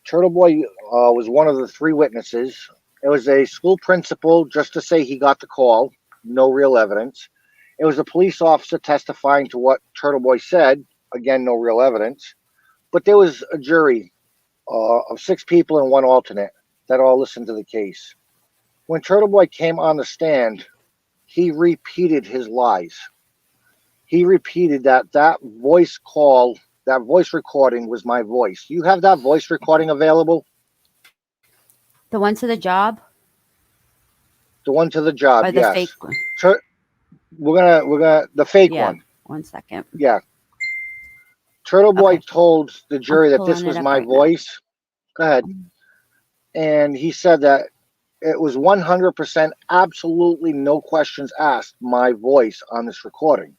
Turtleboy was one of the 3 witnesses. It was a school principal just to say he got the call, no real evidence. It was a police officer testifying to what Turtleboy said, again, no real evidence. But there was a jury of 6 people and 1 alternate that all listened to the case. When Turtleboy came on the stand, he repeated his lies. He repeated that voice call, that voice recording was my voice. You have that voice recording available? The one to the job? The one to the job, Or the yes. fake one? We're gonna the fake one. 1 second. Yeah. Turtleboy told the jury that this pulling was it up my right now. voice. Go ahead. And he said that it was 100% absolutely no questions asked my voice on this recording.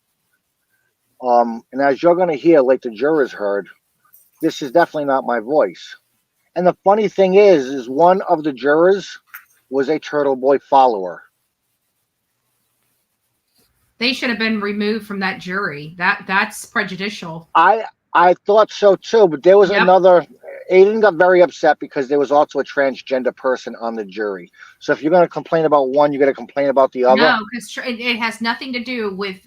And as you're going to hear, like the jurors heard, this is definitely not my voice. And the funny thing is one of the jurors was a Turtleboy follower. They should have been removed from that jury. That's prejudicial. I thought so too, but there was another. Aidan got very upset because there was also a transgender person on the jury. So if you're going to complain about one, you're going to complain about the other. No, because it has nothing to do with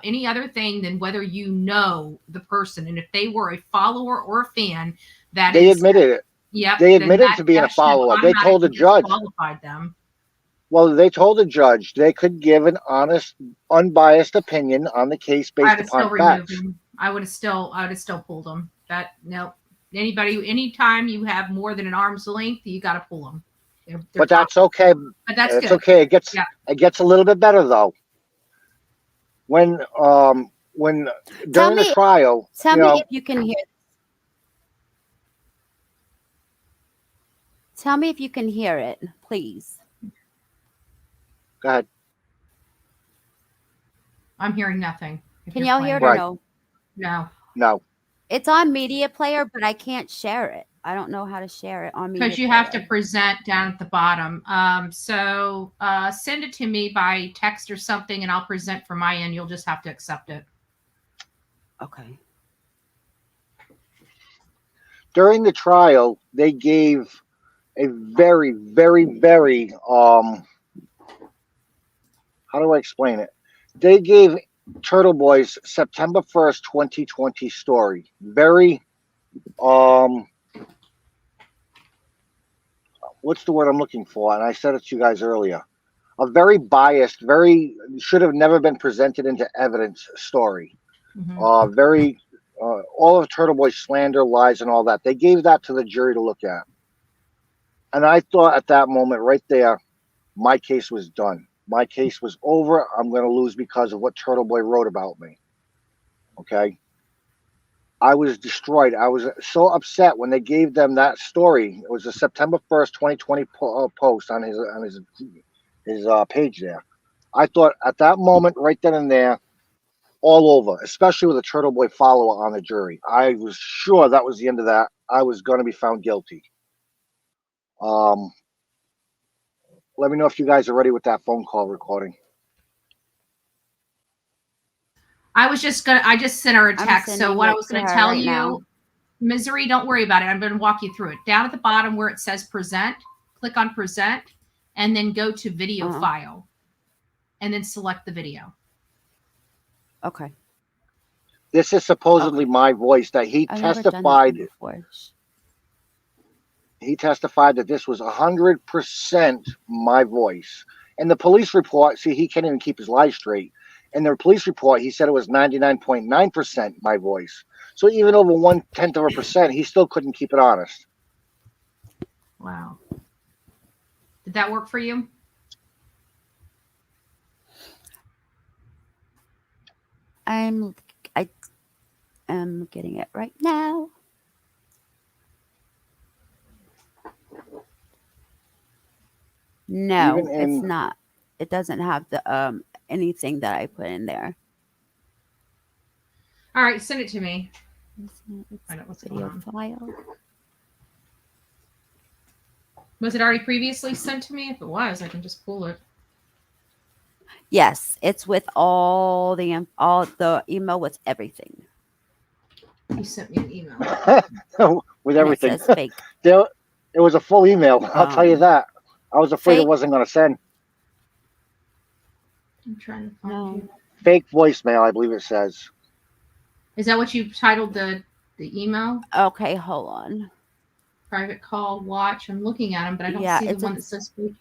any other thing than whether you know the person. And if they were a follower or a fan, they admitted it. Yep. They admitted to being a follower. They told the judge. Qualified them. Well, they told the judge they could give an honest, unbiased opinion on the case based upon facts. I would have still pulled them. Anytime you have more than an arm's length, you got to pull them. They're But that's okay. But that's It's good. okay. Yeah. It gets a little bit better though. When during the trial, Tell you me know, if you can hear. Tell me if you can hear it, please. go ahead. I'm hearing nothing. If Can you're y'all hear it playing. or Right. no? No. No. It's on media player, but I can't share it. I don't know how to share it on media Because you have to player. present down at the bottom. So send it to me by text or something, and I'll present from my end. You'll just have to accept it. Okay. During the trial, they gave a very, very, very how do I explain it? They gave Turtleboy's September 1st, 2020 story. Very what's the word I'm looking for? And I said it to you guys earlier. A very biased, very should have never been presented into evidence story. Very all of Turtleboy's slander, lies, and all that. They gave that to the jury to look at. And I thought at that moment right there, my case was done. My case was over. I'm going to lose because of what Turtleboy wrote about me. Okay. I was destroyed. I was so upset when they gave them that story. It was a September 1st, 2020 post on his page there. I thought at that moment, right then and there, all over, especially with a Turtleboy follower on the jury. I was sure that was the end of that. I was going to be found guilty. Let me know if you guys are ready with that phone call recording. I just sent her a text. So what I was going to tell you, now. Misery, don't worry about it. I'm going to walk you through it. Down at the bottom where it says present, click on present, and then go to video file, and then select the video. Okay. This is supposedly my voice that he testified. He testified that this was 100% my voice. And the police report, see, he can't even keep his lies straight. In the police report, he said it was 99.9% my voice. So even over 0.1%, he still couldn't keep it honest. Wow. Did that work for you? I am getting it right now. No, it's not. It doesn't have the anything that I put in there. All right, send it to me. I know what's video file. Was it already previously sent to me? If it was, I can just pull it. Yes, it's with all the email with everything. You sent me an email with everything. It says fake. It was a full email. I'll tell you that. I was afraid it wasn't going to send. I'm trying to find you. Fake voicemail, I believe it says. Is that what you titled the email? Okay, hold on. Private call, watch. I'm looking at them, but I don't see the one that says fake.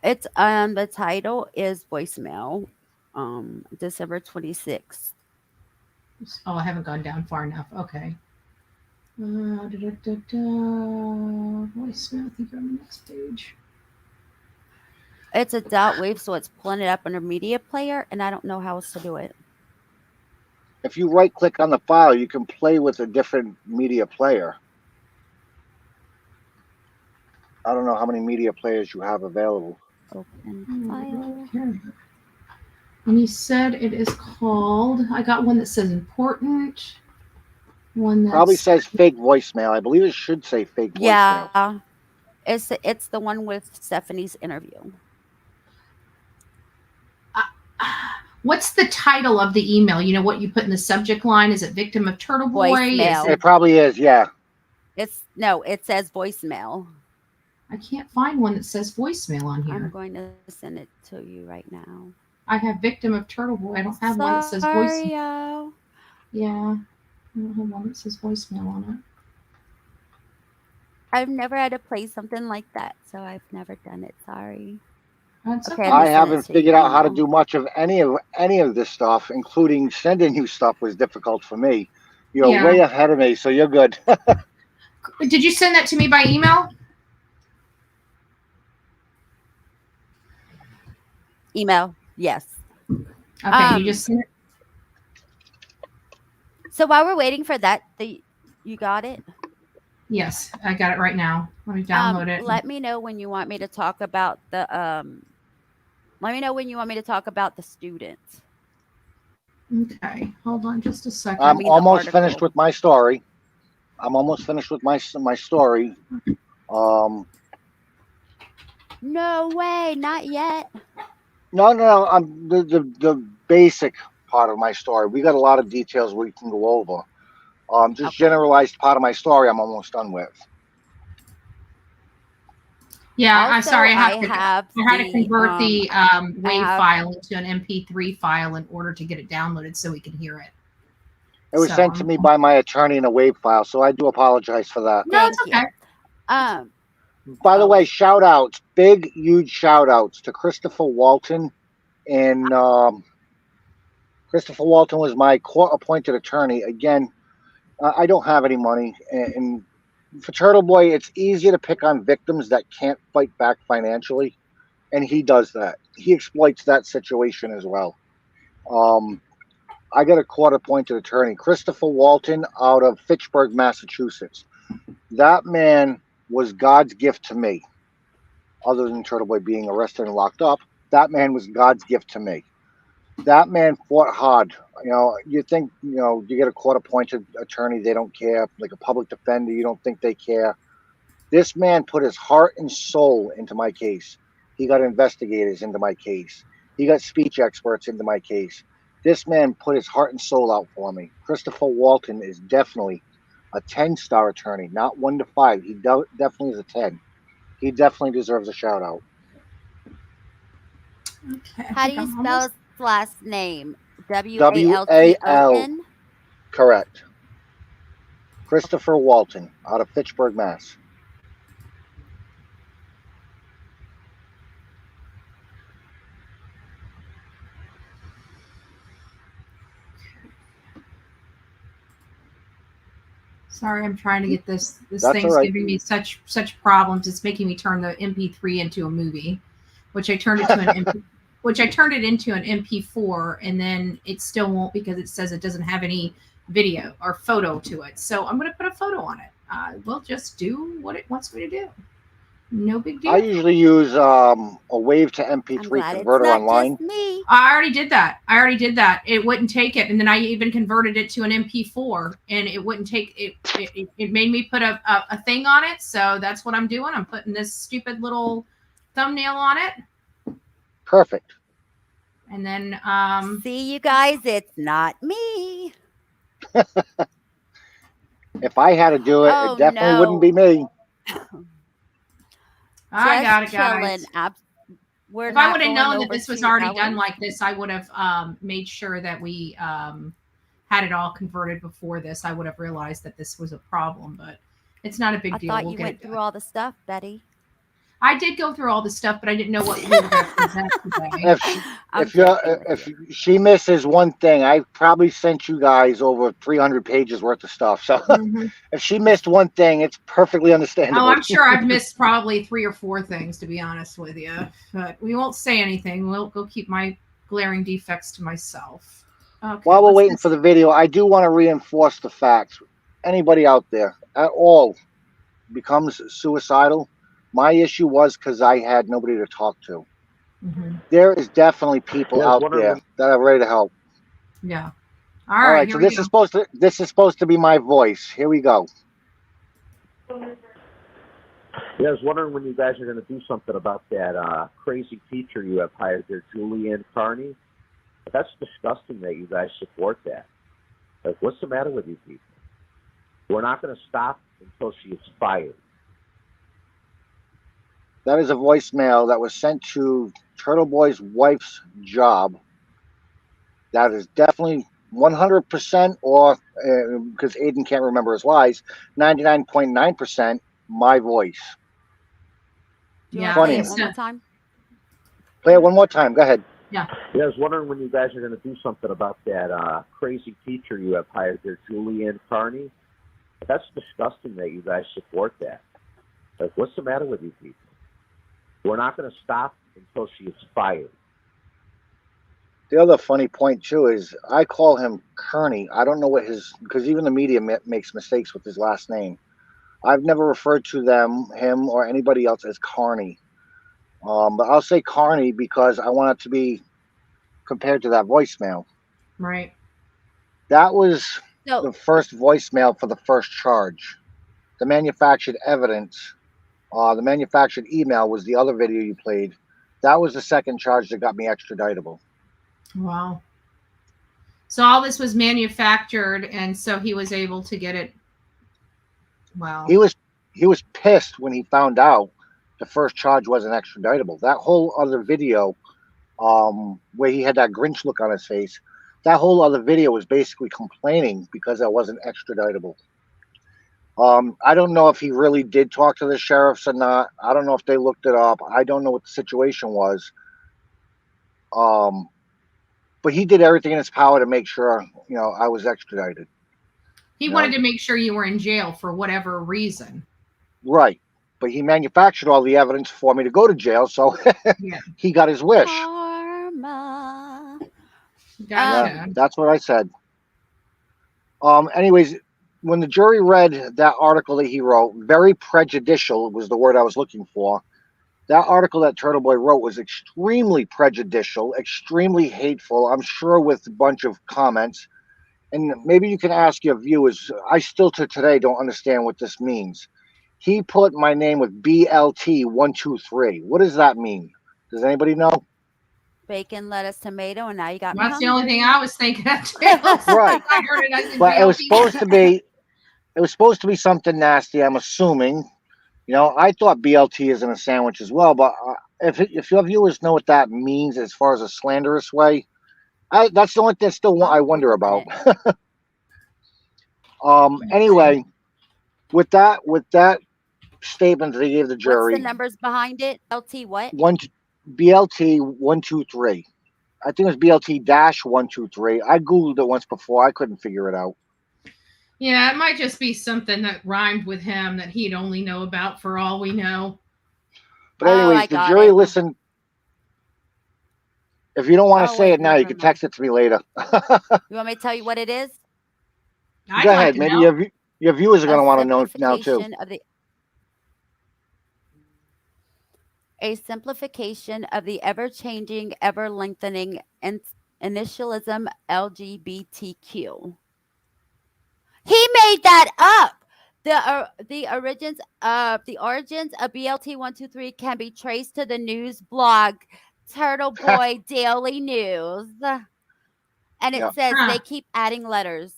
It's the title is voicemail. December 26th. Oh, I haven't gone down far enough. Okay. Voicemail. I think you're on the next page. It's a dot wave, so it's pulling it up under media player, and I don't know how else to do it. If you right click on the file, you can play with a different media player. I don't know how many media players you have available. Open file. And you said it is called, I got one that says important. One that probably says fake voicemail. I believe it should say fake voicemail. Yeah. It's the one with Stephanie's interview. What's the title of the email? You know what you put in the subject line? Is it victim of Turtleboy? Voicemail. It probably is, yeah. It says voicemail. I can't find one that says voicemail on here. I'm going to send it to you right now. I have victim of Turtleboy. I don't have one that says voicemail. Yeah. I don't have one that says voicemail on it. I've never had to play something like that, so I've never done it. Sorry. Okay, I haven't figured out how to do much of any of this stuff, including sending you stuff was difficult for me. You're way ahead of me, so you're good. Did you send that to me by email? Email, yes. Okay, you just sent it? So while we're waiting for that, you got it? Yes, I got it right now. Let me download it. Let me know when you want me to talk about the let me know when you want me to talk about the students. Okay, hold on just a second. I'm almost finished with my story. I'm almost finished with my story. No way, not yet. No. I'm the basic part of my story. We got a lot of details we can go over. Just generalized part of my story, I'm almost done with. Yeah, Also, I'm sorry. I had to the, convert the WAV file into an MP3 file in order to get it downloaded so we can hear it. It was sent to me by my attorney in a WAV file, so I do apologize for that. No, it's okay. By the way, shout outs, big, huge shout outs to Christopher Walton. And Christopher Walton was my court appointed attorney. Again, I don't have any money. And for Turtleboy, it's easier to pick on victims that can't fight back financially. And he does that. He exploits that situation as well. I got a court appointed attorney, Christopher Walton, out of Fitchburg, Massachusetts. That man was God's gift to me. Other than Turtleboy being arrested and locked up, that man was God's gift to me. That man fought hard. You know, you think, you know, you get a court appointed attorney, they don't care. Like a public defender, you don't think they care. This man put his heart and soul into my case. He got investigators into my case. He got speech experts into my case. This man put his heart and soul out for me. Christopher Walton is definitely a 10-star attorney, not 1 to 5. He definitely is a 10. He definitely deserves a shout out. Okay. How do you spell his last name? W-A-L. WALTON? Correct. Christopher Walton out of Fitchburg, Mass. Sorry, I'm trying to get this. This That's thing's all right. giving me such problems. It's making me turn the MP3 into a movie, which I turned it to an which I turned it into an MP4, and then it still won't because it says it doesn't have any video or photo to it. So I'm going to put a photo on it. We'll just do what it wants me to do. No big deal. I usually use a WAV to MP3 converter online. Me. I already did that. It wouldn't take it, and then I even converted it to an MP4, and it wouldn't take it. It made me put a thing on it, so that's what I'm doing. I'm putting this stupid little thumbnail on it. Perfect. And then see, you guys, it's not me. If I had to do it, it definitely wouldn't be me. I got it, guys. If I would have known that this was already done like this, I would have made sure that we had it all converted before this. I would have realized that this was a problem, but it's not a big deal. I thought you went through all the stuff, Betty. I did go through all the stuff, but I didn't know what we were going to present today. If she misses one thing, I probably sent you guys over 300 pages worth of stuff. So if she missed one thing, it's perfectly understandable. Oh, I'm sure I've missed probably 3 or 4 things, to be honest with you. But we won't say anything. We'll go keep my glaring defects to myself. Okay, while we're waiting for the video, I do want to reinforce the facts. Anybody out there at all becomes suicidal, my issue was because I had nobody to talk to. There is definitely people out there that are ready to help. Yeah. All right. So this is supposed to be my voice. Here we go. Yeah, I was wondering when you guys are going to do something about that crazy teacher you have hired there, Kearney. That's disgusting that you guys support that. Like, what's the matter with you people? We're not going to stop until she is fired. That is a voicemail that was sent to Turtleboy's wife's job. That is definitely 100%, or because Aidan can't remember his lies, 99.9% my voice. Yeah. Funny. One more time. Play it one more time. Go ahead. Yeah. Yeah, I was wondering when you guys are going to do something about that crazy teacher you have hired there, Kearney. That's disgusting that you guys support that. Like, what's the matter with you people? We're not going to stop until she is fired. The other funny point too is I call him Kearney. I don't know what his, because even the media makes mistakes with his last name. I've never referred to him, or anybody else as Kearney. But I'll say Kearney because I want it to be compared to that voicemail. Right. That was So the first voicemail for the first charge. The manufactured evidence, the manufactured email was the other video you played. That was the second charge that got me extraditable. Wow. So all this was manufactured, and so he was able to get it. Wow. He was pissed when he found out the first charge wasn't extraditable. That whole other video, where he had that Grinch look on his face, that whole other video was basically complaining because that wasn't extraditable. I don't know if he really did talk to the sheriffs or not. I don't know if they looked it up. I don't know what the situation was. But he did everything in his power to make sure, I was extradited. He wanted to make sure you were in jail for whatever reason. Right. But he manufactured all the evidence for me to go to jail, so Yeah. he got his wish. karma. Gotcha. Yeah, that's what I said. Anyways, when the jury read that article that he wrote, very prejudicial was the word I was looking for. That article that Turtleboy wrote was extremely prejudicial, extremely hateful, I'm sure with a bunch of comments. And maybe you can ask your viewers, I still to today don't understand what this means. He put my name with BLT123. What does that mean? Does anybody know? Bacon, lettuce, tomato, and now you got me That's the only thing hungry. I was thinking of too. Right. I heard it. I said, But it was BLT. supposed to be something nasty, I'm assuming. I thought BLT is in a sandwich as well, but if your viewers know what that means as far as a slanderous way, that's the only thing I wonder about. Anyway, with that statement they gave the What's jury, the numbers behind it? LT what? BLT 123. I think it was BLT 123. I googled it once before. I couldn't figure it out. Yeah, it might just be something that rhymed with him that he'd only know about for all we know. But anyways, the jury listened. If you don't want to say it now, you can text it to me later. You want me to tell you what it is? Go ahead. Maybe your viewers are going to want to know now too. A simplification of the ever-changing, ever-lengthening initialism LGBTQ. He made that up. The origins of BLT 123 can be traced to the news blog Turtleboy Daily News, and it says they keep adding letters.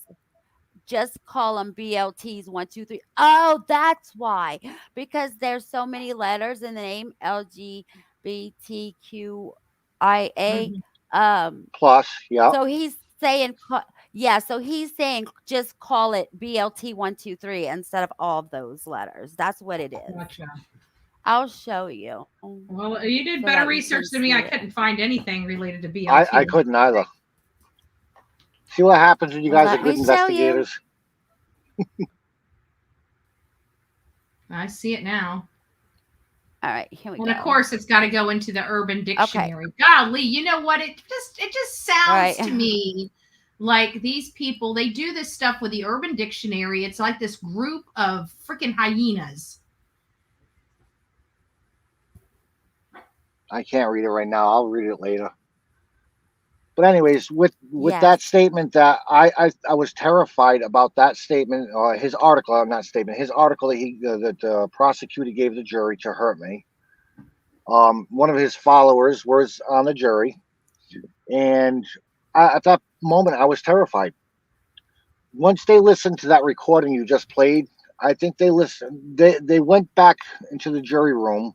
Just call them BLTs 123. Oh, that's why, because there's so many letters in the name LGBTQIA. Plus, yeah. So he's saying, just call it BLT 123 instead of all of those letters. That's what it is. Gotcha. I'll show you. Well, you did better research than me. I couldn't find anything related to BLT. I couldn't either. See what happens when you guys are good investigators. I see it now. All right, here we go. And of course, it's got to go into the Urban Dictionary. Okay. Golly, you know what? It just sounds to me like these people, they do this stuff with the Urban Dictionary. It's like this group of freaking hyenas. I can't read it right now. I'll read it later. But anyways, with that statement, that I was terrified about that statement, his article, not statement, his article that the prosecutor gave the jury to hurt me. One of his followers was on the jury, and at that moment, I was terrified. Once they listened to that recording you just played, I think they listened. They went back into the jury room.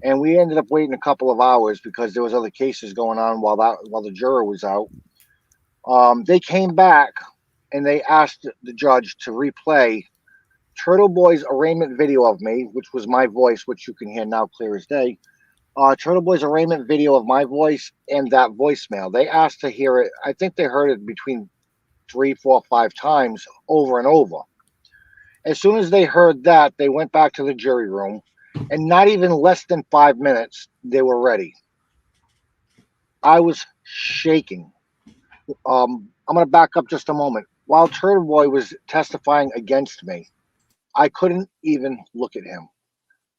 And we ended up waiting a couple of hours because there was other cases going on while the juror was out. They came back and they asked the judge to replay Turtleboy's arraignment video of me, which was my voice, which you can hear now clear as day. Turtleboy's arraignment video of my voice and that voicemail. They asked to hear it. I think they heard it between 3, 4, 5 times over and over. As soon as they heard that, they went back to the jury room, and not even less than 5 minutes, they were ready. I was shaking. I'm going to back up just a moment. While Turtleboy was testifying against me, I couldn't even look at him.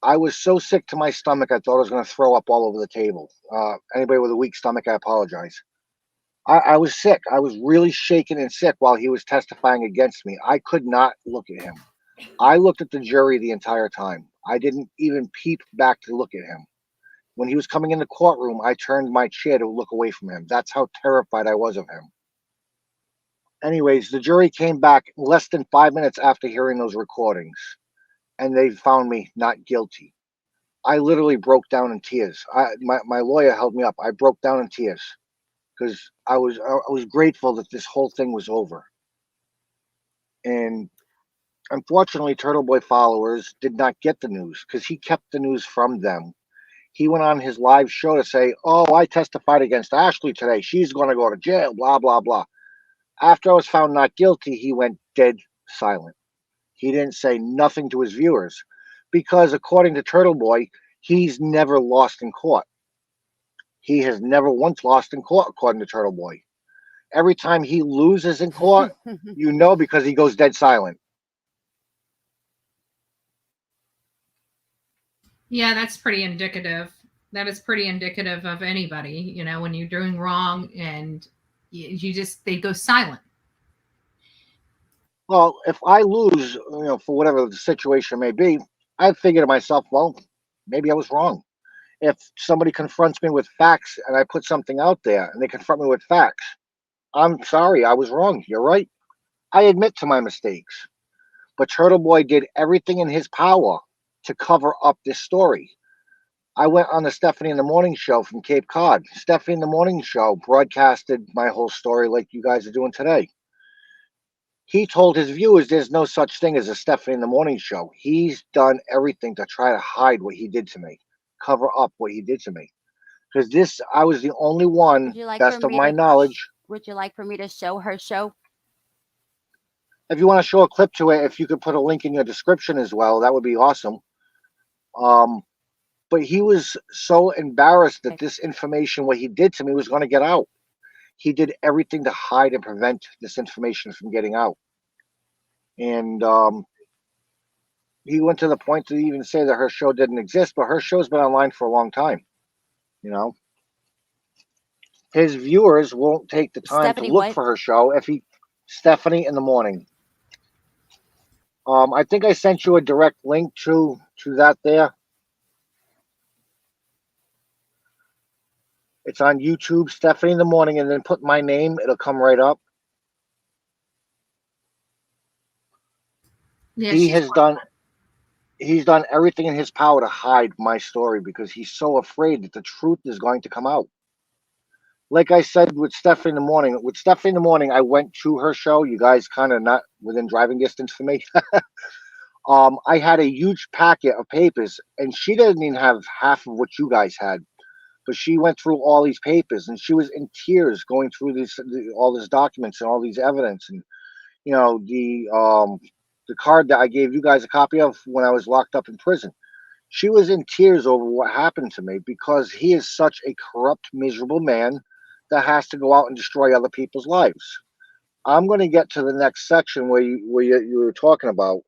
I was so sick to my stomach, I thought I was going to throw up all over the table. Anybody with a weak stomach, I apologize. I was sick. I was really shaken and sick while he was testifying against me. I could not look at him. I looked at the jury the entire time. I didn't even peep back to look at him. When he was coming in the courtroom, I turned my chair to look away from him. That's how terrified I was of him. Anyways, the jury came back less than 5 minutes after hearing those recordings, and they found me not guilty. I literally broke down in tears. My lawyer held me up. I broke down in tears because I was grateful that this whole thing was over. And unfortunately, Turtleboy followers did not get the news because he kept the news from them. He went on his live show to say, "Oh, I testified against Ashley today. She's going to go to jail, blah, blah, blah." After I was found not guilty, he went dead silent. He didn't say nothing to his viewers because, according to Turtleboy, he's never lost in court. He has never once lost in court, according to Turtleboy. Every time he loses in court, you know, because he goes dead silent. Yeah, that's pretty indicative. That is pretty indicative of anybody, you know, when you're doing wrong and you just, they go silent. Well, if I lose, you know, for whatever the situation may be, I figure to myself, well, maybe I was wrong. If somebody confronts me with facts and I put something out there and they confront me with facts, I'm sorry, I was wrong. You're right. I admit to my mistakes. But Turtleboy did everything in his power to cover up this story. I went on the Stephanie in the Morning show from Cape Cod. Stephanie in the Morning show broadcasted my whole story like you guys are doing today. He told his viewers there's no such thing as a Stephanie in the Morning show. He's done everything to try to hide what he did to me, cover up what he did to me. Because I was the only one, Would you like best for of me my to knowledge. Would you like for me to show her show? If you want to show a clip to it, if you could put a link in your description as well, that would be awesome. But he was so embarrassed that this information, what he did to me, was going to get out. He did everything to hide and prevent this information from getting out. And he went to the point to even say that her show didn't exist, but her show's been online for a long time. You know, his viewers won't take the time Stephanie to look what? for her show if he Stephanie in the Morning. I think I sent you a direct link to that there. It's on YouTube, Stephanie in the Morning, and then put my name. It'll come right up. Yeah, He's done everything in his power to hide my story because he's so afraid that the truth is going to come out. Like I said with Stephanie in the Morning, I went to her show. You guys kind of not within driving distance for me. I had a huge packet of papers, and she didn't even have half of what you guys had. But she went through all these papers, and she was in tears going through all these documents and all these evidence, and you know the card that I gave you guys a copy of when I was locked up in prison. She was in tears over what happened to me because he is such a corrupt, miserable man that has to go out and destroy other people's lives. I'm going to get to the next section where you were talking about.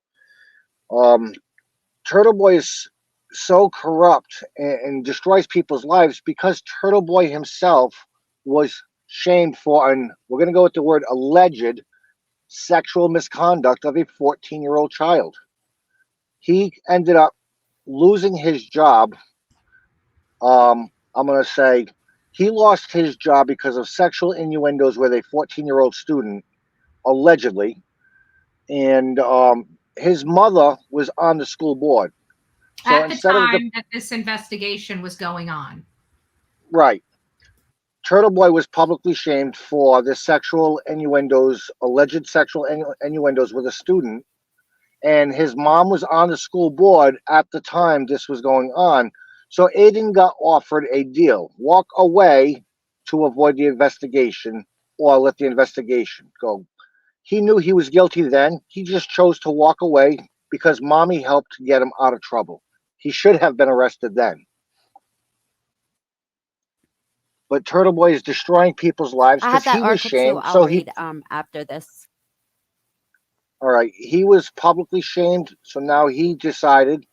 Turtleboy is so corrupt and destroys people's lives because Turtleboy himself was shamed for, and we're going to go with the word alleged sexual misconduct of a 14-year-old child. He ended up losing his job. I'm going to say he lost his job because of sexual innuendos with a 14-year-old student, allegedly. And his mother was on the school board. So at the time that this investigation was going on. Right. Turtleboy was publicly shamed for the sexual innuendos, alleged sexual innuendos with a student. And his mom was on the school board at the time this was going on. So Aidan got offered a deal: walk away to avoid the investigation or let the investigation go. He knew he was guilty then. He just chose to walk away because mommy helped get him out of trouble. He should have been arrested then. But Turtleboy is destroying people's lives I because have that he was article too. shamed. I'll So he, read after this. all right, he was publicly shamed. So now he decided,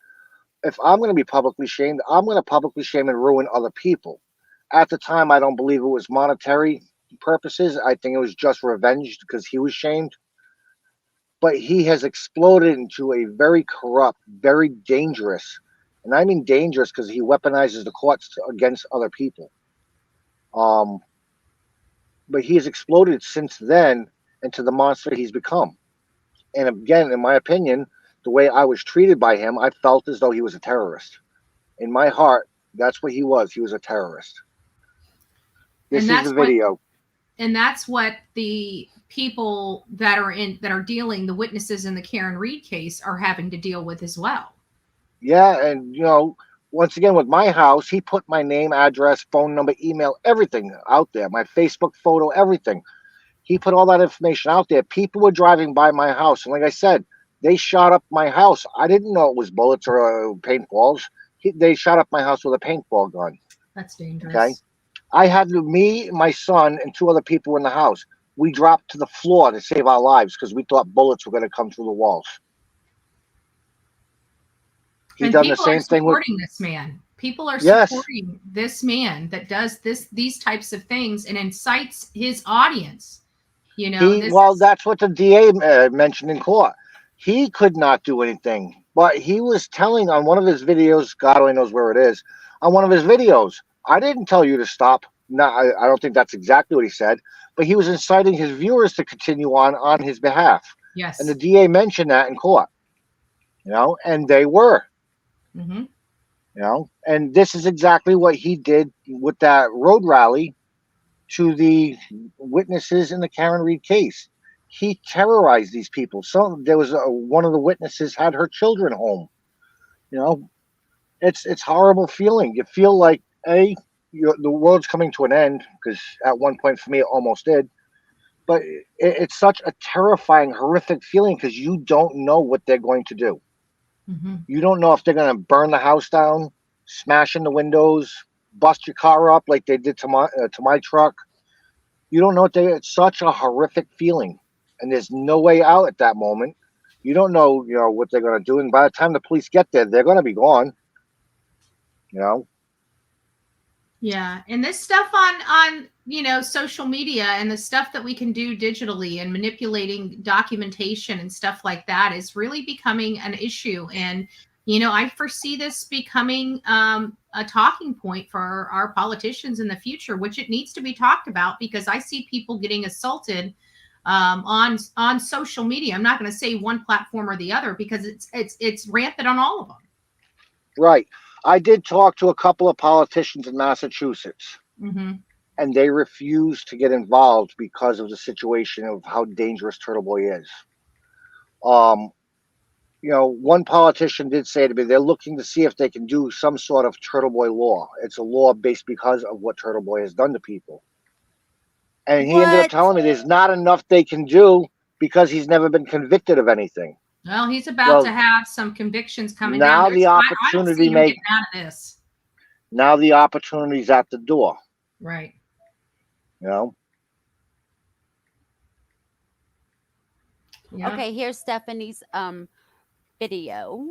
if I'm going to be publicly shamed, I'm going to publicly shame and ruin other people. At the time, I don't believe it was monetary purposes. I think it was just revenge because he was shamed. But he has exploded into a very corrupt, very dangerous, and I mean dangerous because he weaponizes the courts against other people. But he has exploded since then into the monster he's become. And again, in my opinion, the way I was treated by him, I felt as though he was a terrorist. In my heart, that's what he was. He was a terrorist. This And is that's the what video. and that's what the people that are dealing, the witnesses in the Karen Reed case, are having to deal with as well. Yeah, and once again with my house, he put my name, address, phone number, email, everything out there. My Facebook photo, everything. He put all that information out there. People were driving by my house, and like I said, they shot up my house. I didn't know it was bullets or paintballs. They shot up my house with a paintball gun. That's dangerous. Okay, I had me, my son, and two other people in the house. We dropped to the floor to save our lives because we thought bullets were going to come through the walls. He And done the people are same thing with supporting this man. People are yes. supporting this man that does these types of things and incites his audience. That's what the DA mentioned in court. He could not do anything, but he was telling on one of his videos. God only knows where it is. On one of his videos, I didn't tell you to stop. No, I don't think that's exactly what he said, but he was inciting his viewers to continue on his behalf. Yes. And the DA mentioned that in court. And they were. Mm-hmm. And this is exactly what he did with that road rally to the witnesses in the Karen Reed case. He terrorized these people. There was one of the witnesses had her children home. It's horrible feeling. You feel like the world's coming to an end, because at one point for me it almost did. But it's such a terrifying, horrific feeling because you don't know what they're going to do. Mm-hmm. You don't know if they're going to burn the house down, smash in the windows, bust your car up like they did to my truck. You don't know it's such a horrific feeling, and there's no way out at that moment. You don't know, what they're going to do, and by the time the police get there, they're going to be gone. Yeah, and this stuff on social media and the stuff that we can do digitally and manipulating documentation and stuff like that is really becoming an issue. And I foresee this becoming a talking point for our politicians in the future, which it needs to be talked about, because I see people getting assaulted on social media. I'm not going to say one platform or the other, because it's rampant on all of them. Right. I did talk to a couple of politicians in Massachusetts, mm-hmm. and they refused to get involved because of the situation of how dangerous Turtleboy is. One politician did say to me, they're looking to see if they can do some sort of Turtleboy law. It's a law based because of what Turtleboy has done to people. And he ended up telling me there's not enough they can do because he's never been convicted of anything. Well, he's about to have some convictions coming now down. The I opportunity don't see him getting out of this. Now the opportunity's at the door. Right. Yeah. Okay, here's Stephanie's video.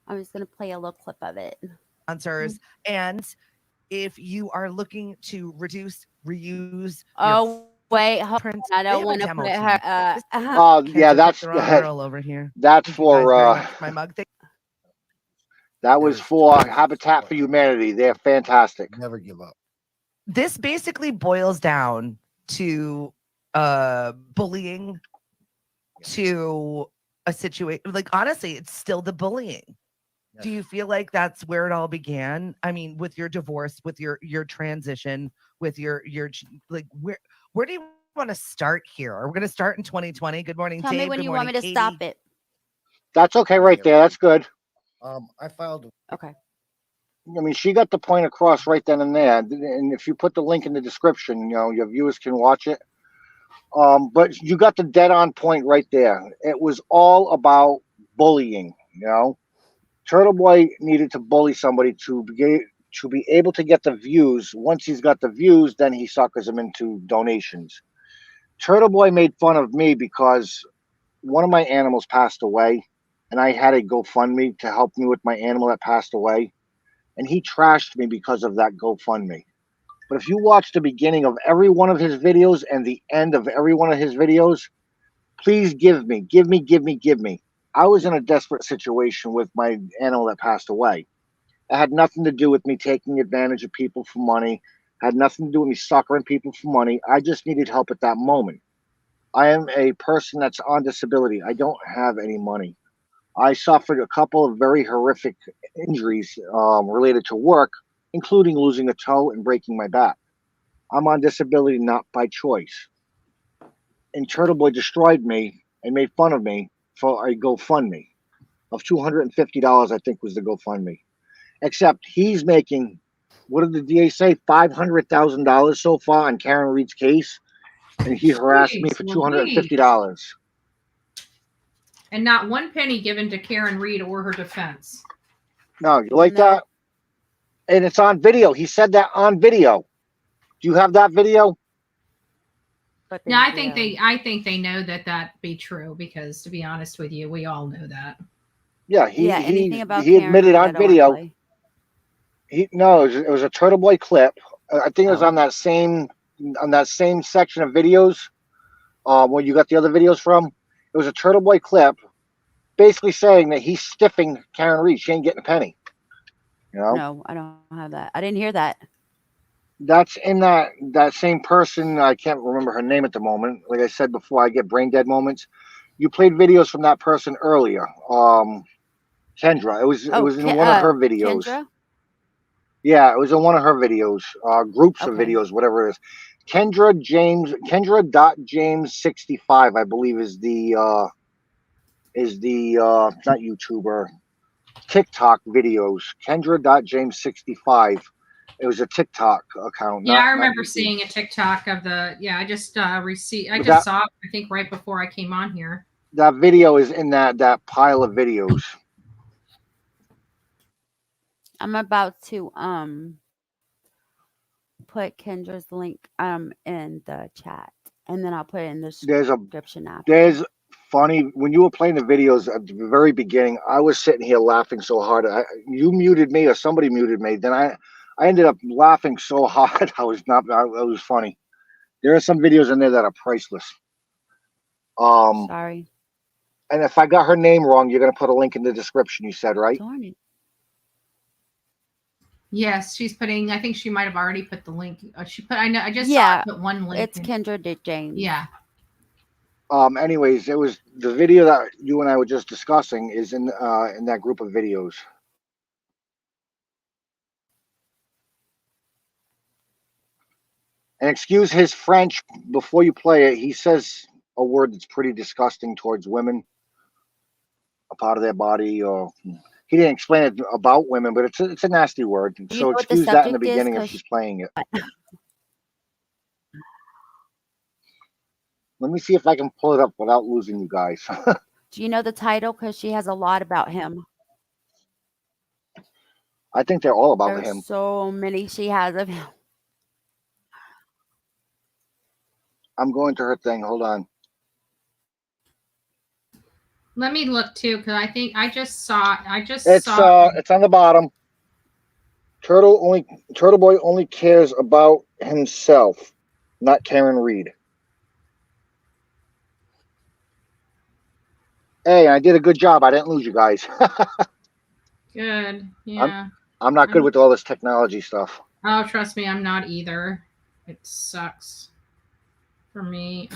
I'm just going to play a little clip of it. Sponsors, and if you are looking to reduce, reuse. Wait, hold on. I don't want to put her. Yeah, that's the wrong girl over here. That's for my mug thing. That was for Habitat for Humanity. They're fantastic. Never give up. This basically boils down to bullying, to a situation. Like, honestly, it's still the bullying. Yes. Do you feel like that's where it all began? I mean, with your divorce, with your transition, with your like, where do you want to start here? Are we going to start in 2020? Good morning, Tell Dave. me when Good you morning, want me to Katie. stop it. That's okay right there. That's good. I filed. Okay. I mean, she got the point across right then and there. And if you put the link in the description, your viewers can watch it. But you got the dead on point right there. It was all about bullying. Turtleboy needed to bully somebody to be able to get the views. Once he's got the views, then he suckers them into donations. Turtleboy made fun of me because one of my animals passed away, and I had a GoFundMe to help me with my animal that passed away, and he trashed me because of that GoFundMe. But if you watch the beginning of every one of his videos and the end of every one of his videos, please give me, give me, give me, give me. I was in a desperate situation with my animal that passed away. It had nothing to do with me taking advantage of people for money. It had nothing to do with me suckering people for money. I just needed help at that moment. I am a person that's on disability. I don't have any money. I suffered a couple of very horrific injuries related to work, including losing a toe and breaking my back. I'm on disability not by choice. And Turtleboy destroyed me and made fun of me for a GoFundMe of $250, I think was the GoFundMe. Except he's making, what did the DA say, $500,000 so far on Karen Reed's case, and he harassed me Jeez for Louise. $250. And not one penny given to Karen Reed or her defense. No, you like No. that? And it's on video. He said that on video. Do you have that video? But No, I think they know that be true, because to be honest with you, we all know that. Yeah, anything about he Karen admitted Reed, I on don't wanna video. play. No, it was a Turtleboy clip. I think it was Oh. on that same section of videos where you got the other videos from. It was a Turtleboy clip, basically saying that he's stiffing Karen Reed. She ain't getting a penny. No, I don't have that. I didn't hear that. That's in that same person. I can't remember her name at the moment. Like I said before, I get brain dead moments. You played videos from that person earlier. Kendra. It was in one of her videos. Kendra? Yeah, it was in one of her videos, groups of Okay. videos, whatever it is. Kendra.James65, I believe, is the not YouTuber, TikTok videos. Kendra.James65. It was a TikTok account. Yeah, I not remember YouTube. seeing a TikTok of I just received. I But just saw it, I think, right before I came on here. That video is in that pile of videos. I'm about to put Kendra's link in the chat, and then I'll put it in the description after. There's funny when you were playing the videos at the very beginning. I was sitting here laughing so hard. You muted me, or somebody muted me. Then I ended up laughing so hard. It was funny. There are some videos in there that are priceless. Sorry. And if I got her name wrong, you're gonna put a link in the description. You said, right? Darn it. Yes, she's putting. I think she might have already put the link. She put. I know. I just saw Yeah, her put one link. it's Kendra James. Yeah. Anyways, it was the video that you and I were just discussing is in that group of videos. And excuse his French before you play it. He says a word that's pretty disgusting towards women, a part of their body, or he didn't explain it about women, but it's a nasty word. So excuse that in the beginning if she's playing it. Let me see if I can pull it up without losing you guys. Do you know the title? Because she has a lot about him. I think they're all about There's him. so many she has of him. I'm going to her thing. Hold on. Let me look too, because I think I just saw. It's on the bottom. Turtleboy only cares about himself, not Karen Reed. Hey, I did a good job. I didn't lose you guys. Good. Yeah. I'm not good with all this technology stuff. Oh, trust me, I'm not either. It sucks for me.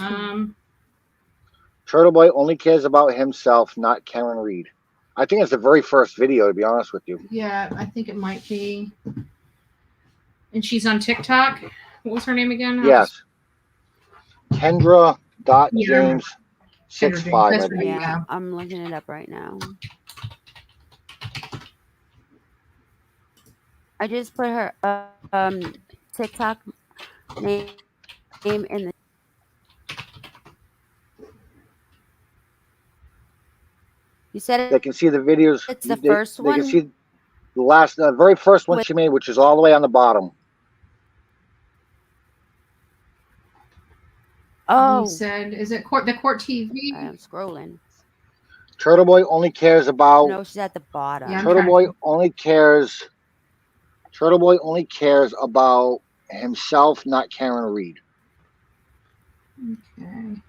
Turtleboy only cares about himself, not Karen Reed. I think it's the very first video, to be honest with you. Yeah, I think it might be. And she's on TikTok. What was her name again? Yes. Kendra.James65. Yeah, I'm looking it up right now. I just put her TikTok name in the. You said They can see the videos. it's the They first can one. see the very first one With- she made, which is all the way on the bottom. You Oh, said, is it the court TV? I'm scrolling. Turtleboy only cares about. No, she's at the bottom. Yeah, I'm trying Turtleboy to. only cares. Turtleboy only cares about himself, not Karen Reed. Okay.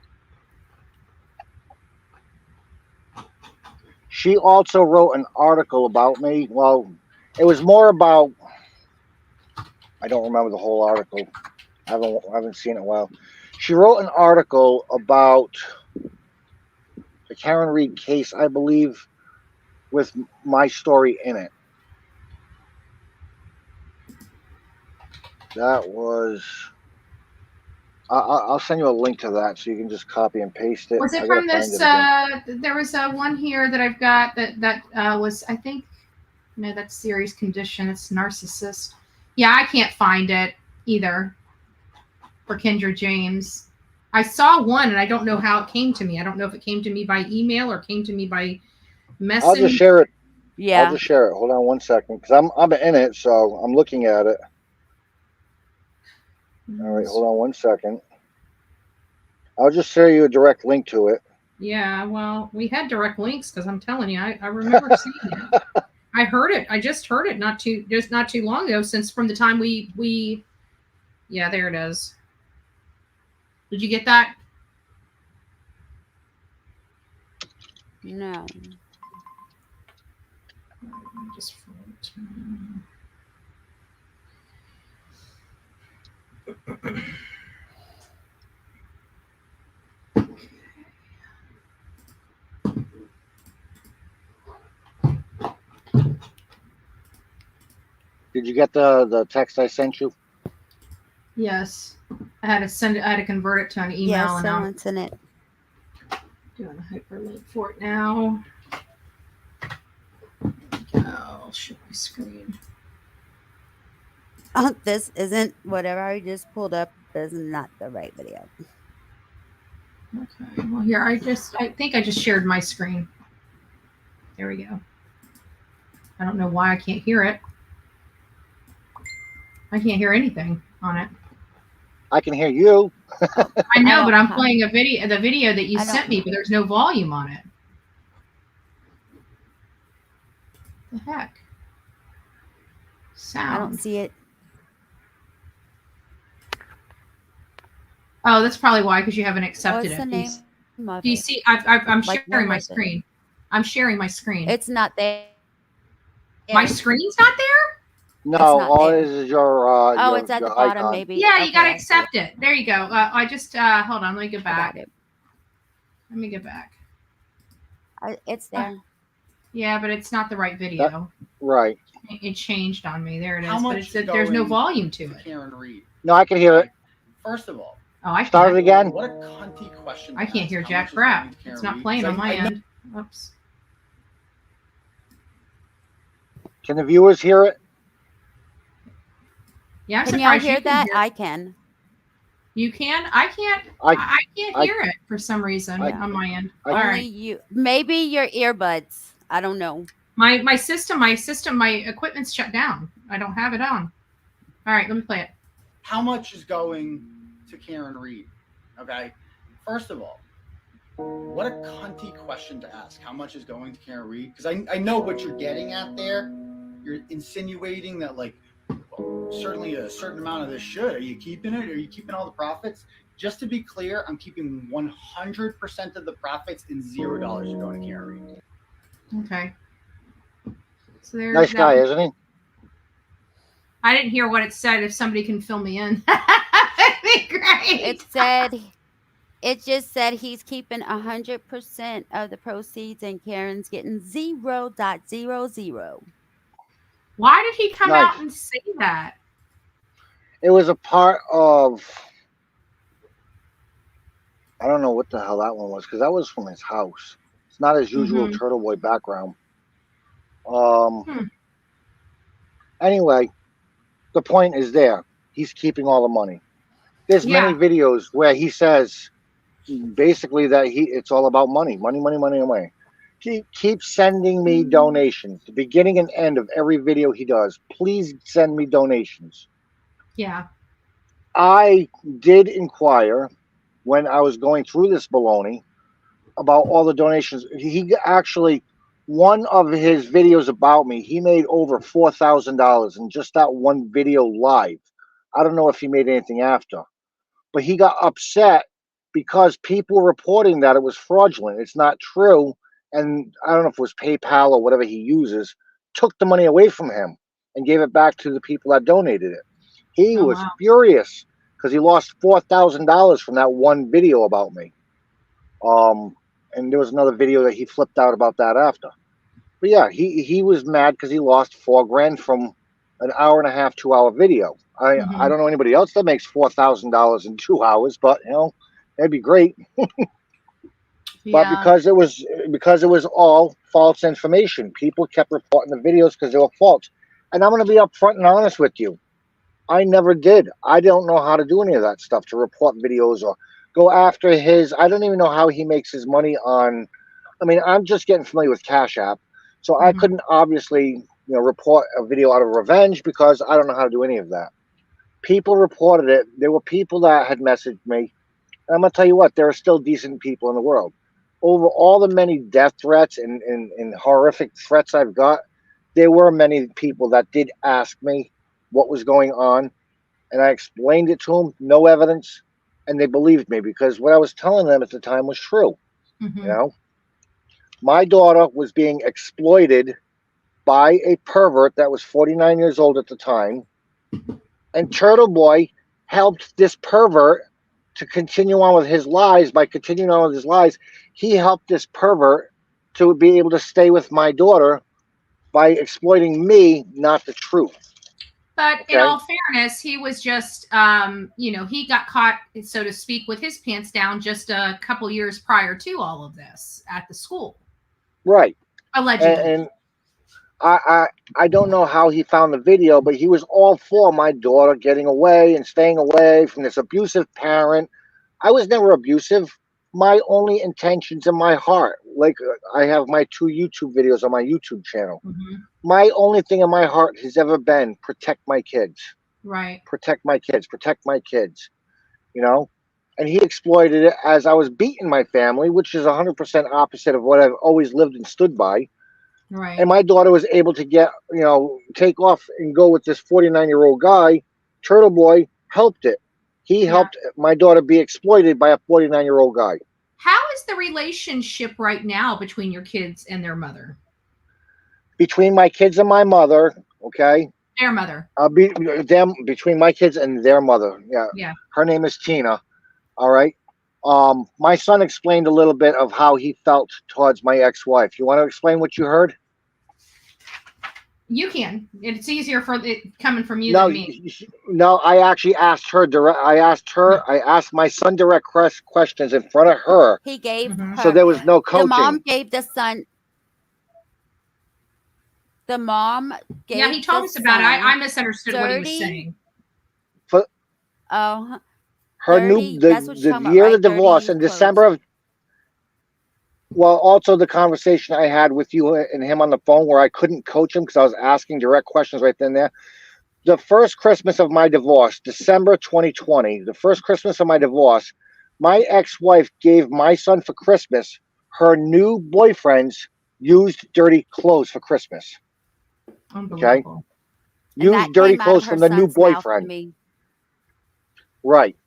She also wrote an article about me. Well, it was more about. I don't remember the whole article. I haven't seen it in a while. She wrote an article about the Karen Reed case, I believe, with my story in it. That was. I'll send you a link to that so you can just copy and paste it. Was it I gotta from find this? it again. There was one here that I've got that was, I think, no, that's serious condition. It's narcissist. Yeah, I can't find it either for Kendra James. I saw one and I don't know how it came to me. I don't know if it came to me by email or came to me by message. I'll just share it. Yeah. I'll just share it. Hold on one second, because I'm in it, so I'm looking at it. All right, hold on one second. I'll just share you a direct link to it. Yeah, well, we had direct links because I'm telling you, I remember seeing it. I heard it. I just heard it not too long ago. Since from the time we, yeah, there it is. Did you get that? No. Just Did you get the text I sent you? yes, I had to send it. I had to convert it to an email, Yeah, and I'm someone's in it. doing a hyperlink for it now. I'll show my screen. Oh, this isn't whatever I just pulled up is not the right video. Okay. Well, here I think I just shared my screen. There we go. I don't know why I can't hear it. I can't hear anything on it. I can hear you. I know, don't but I'm have- playing the video that you I don't- sent me, but there's no volume on it. The heck? Sound. I don't see it. Oh, that's probably why, because you haven't accepted What's the it. name of Do you it? see? I'm Like, sharing what my was it? screen. I'm sharing my screen. It's not there. My screen's not there? No, not all there. it is your. Oh, it's at the your bottom, icon. maybe. Yeah, you Okay, gotta I see accept it. There you go. I just hold on. Let me get I got back. it. Let me get back. It's there. Yeah, but it's not the right video. Right. It changed on me. There it is. How But much it's is there's no going volume to it. Karen Reed. No, I can hear it. First of all, Oh, I Start it can't. again. what a cunty question. to I can't ask. hear How jack much is crap. going to Karen It's not Reed? playing 'Cause on my I know- end. Oops. Can the viewers hear it? Yeah, I'm Can y'all surprised you hear can that? hear it. I can. You can? I can't. I can't I- hear it for some reason on my end. I- All Only right. you. Maybe your earbuds. I don't know. My equipment's shut down. I don't have it on. All right, let me play it. How much is going to Karen Reed? Okay. First of all, what a cunty question to ask. How much is going to Karen Reed? Because I know what you're getting at there. You're insinuating that, like, well, certainly a certain amount of this should. Are you keeping it? Are you keeping all the profits? Just to be clear, I'm keeping 100% of the profits and $0 are going to Karen Reed. Okay. So there's Nice that. guy, isn't he? I didn't hear what it said. If somebody can fill me in, that'd be great. It just said he's keeping 100% of the proceeds and Karen's getting 0.00. Why did he come Nice. out and say that? It was a part of. I don't know what the hell that one was, because that was from his house. It's not his usual Mhm. Turtleboy background. Hmm. Anyway, the point is there. He's keeping all the money. There's Yeah. many videos where he says basically that it's all about money, money, money, money, money. keep sending me donations. The beginning and end of every video he does. Please send me donations. Yeah. I did inquire when I was going through this baloney about all the donations. He actually, one of his videos about me, he made over $4,000 in just that one video live. I don't know if he made anything after, but he got upset because people were reporting that it was fraudulent. It's not true. And I don't know if it was PayPal or whatever he uses, took the money away from him and gave it back to the people that donated it. He Oh, was wow. furious because he lost $4,000 from that one video about me. And there was another video that he flipped out about that after. But yeah, he was mad because he lost $4,000 from an hour and a half, 2 hour video. I don't know anybody else that makes $4,000 in 2 hours, but you know, that'd be great. But Yeah. because it was all false information, people kept reporting the videos because they were false. And I'm going to be upfront and honest with you. I never did. I don't know how to do any of that stuff to report videos or go after his. I don't even know how he makes his money on. I mean, I'm just getting familiar with Cash App, so I couldn't obviously, report a video out of revenge because I don't know how to do any of that. People reported it. There were people that had messaged me. And I'm gonna tell you what, there are still decent people in the world. Over all the many death threats and horrific threats I've got, there were many people that did ask me what was going on, and I explained it to them, no evidence, and they believed me because what I was telling them at the time was true. My daughter was being exploited by a pervert that was 49 years old at the time, and Turtleboy helped this pervert to continue on with his lies. By continuing on with his lies, he helped this pervert to be able to stay with my daughter by exploiting me, not the truth. But in all fairness, he was just, he got caught, so to speak, with his pants down just a couple years prior to all of this at the school. Right. Allegedly. And I don't know how he found the video, but he was all for my daughter getting away and staying away from this abusive parent. I was never abusive. My only intentions in my heart, like I have my 2 YouTube videos on my YouTube channel. My only thing in my heart has ever been protect my kids. Right. Protect my kids. Protect my kids. And he exploited it as I was beating my family, which is 100% opposite of what I've always lived and stood by. Right. And my daughter was able to get, take off and go with this 49-year-old guy. Turtleboy helped it. He helped my daughter be exploited by a 49-year-old guy. How is the relationship right now between your kids and their mother? Between my kids and my mother, okay? Their mother. Between my kids and their mother. Yeah. Yeah. Her name is Tina. All right. My son explained a little bit of how he felt towards my ex-wife. You want to explain what you heard? You can. It's easier for it coming from you than me. No, I actually asked her direct. I asked my son direct questions in front of her. He gave her. So there was no coaching. The mom gave the son. The mom gave. Yeah, he told us about it. I misunderstood what he was saying. Oh. Her 30, the year of the divorce in December of. Well, also the conversation I had with you and him on the phone where I couldn't coach him because I was asking direct questions right then and there. The first Christmas of my divorce, December 2020, the first Christmas of my divorce, my ex-wife gave my son for Christmas her new boyfriend's used dirty clothes for Christmas. Okay? Used dirty clothes from the new boyfriend. Right.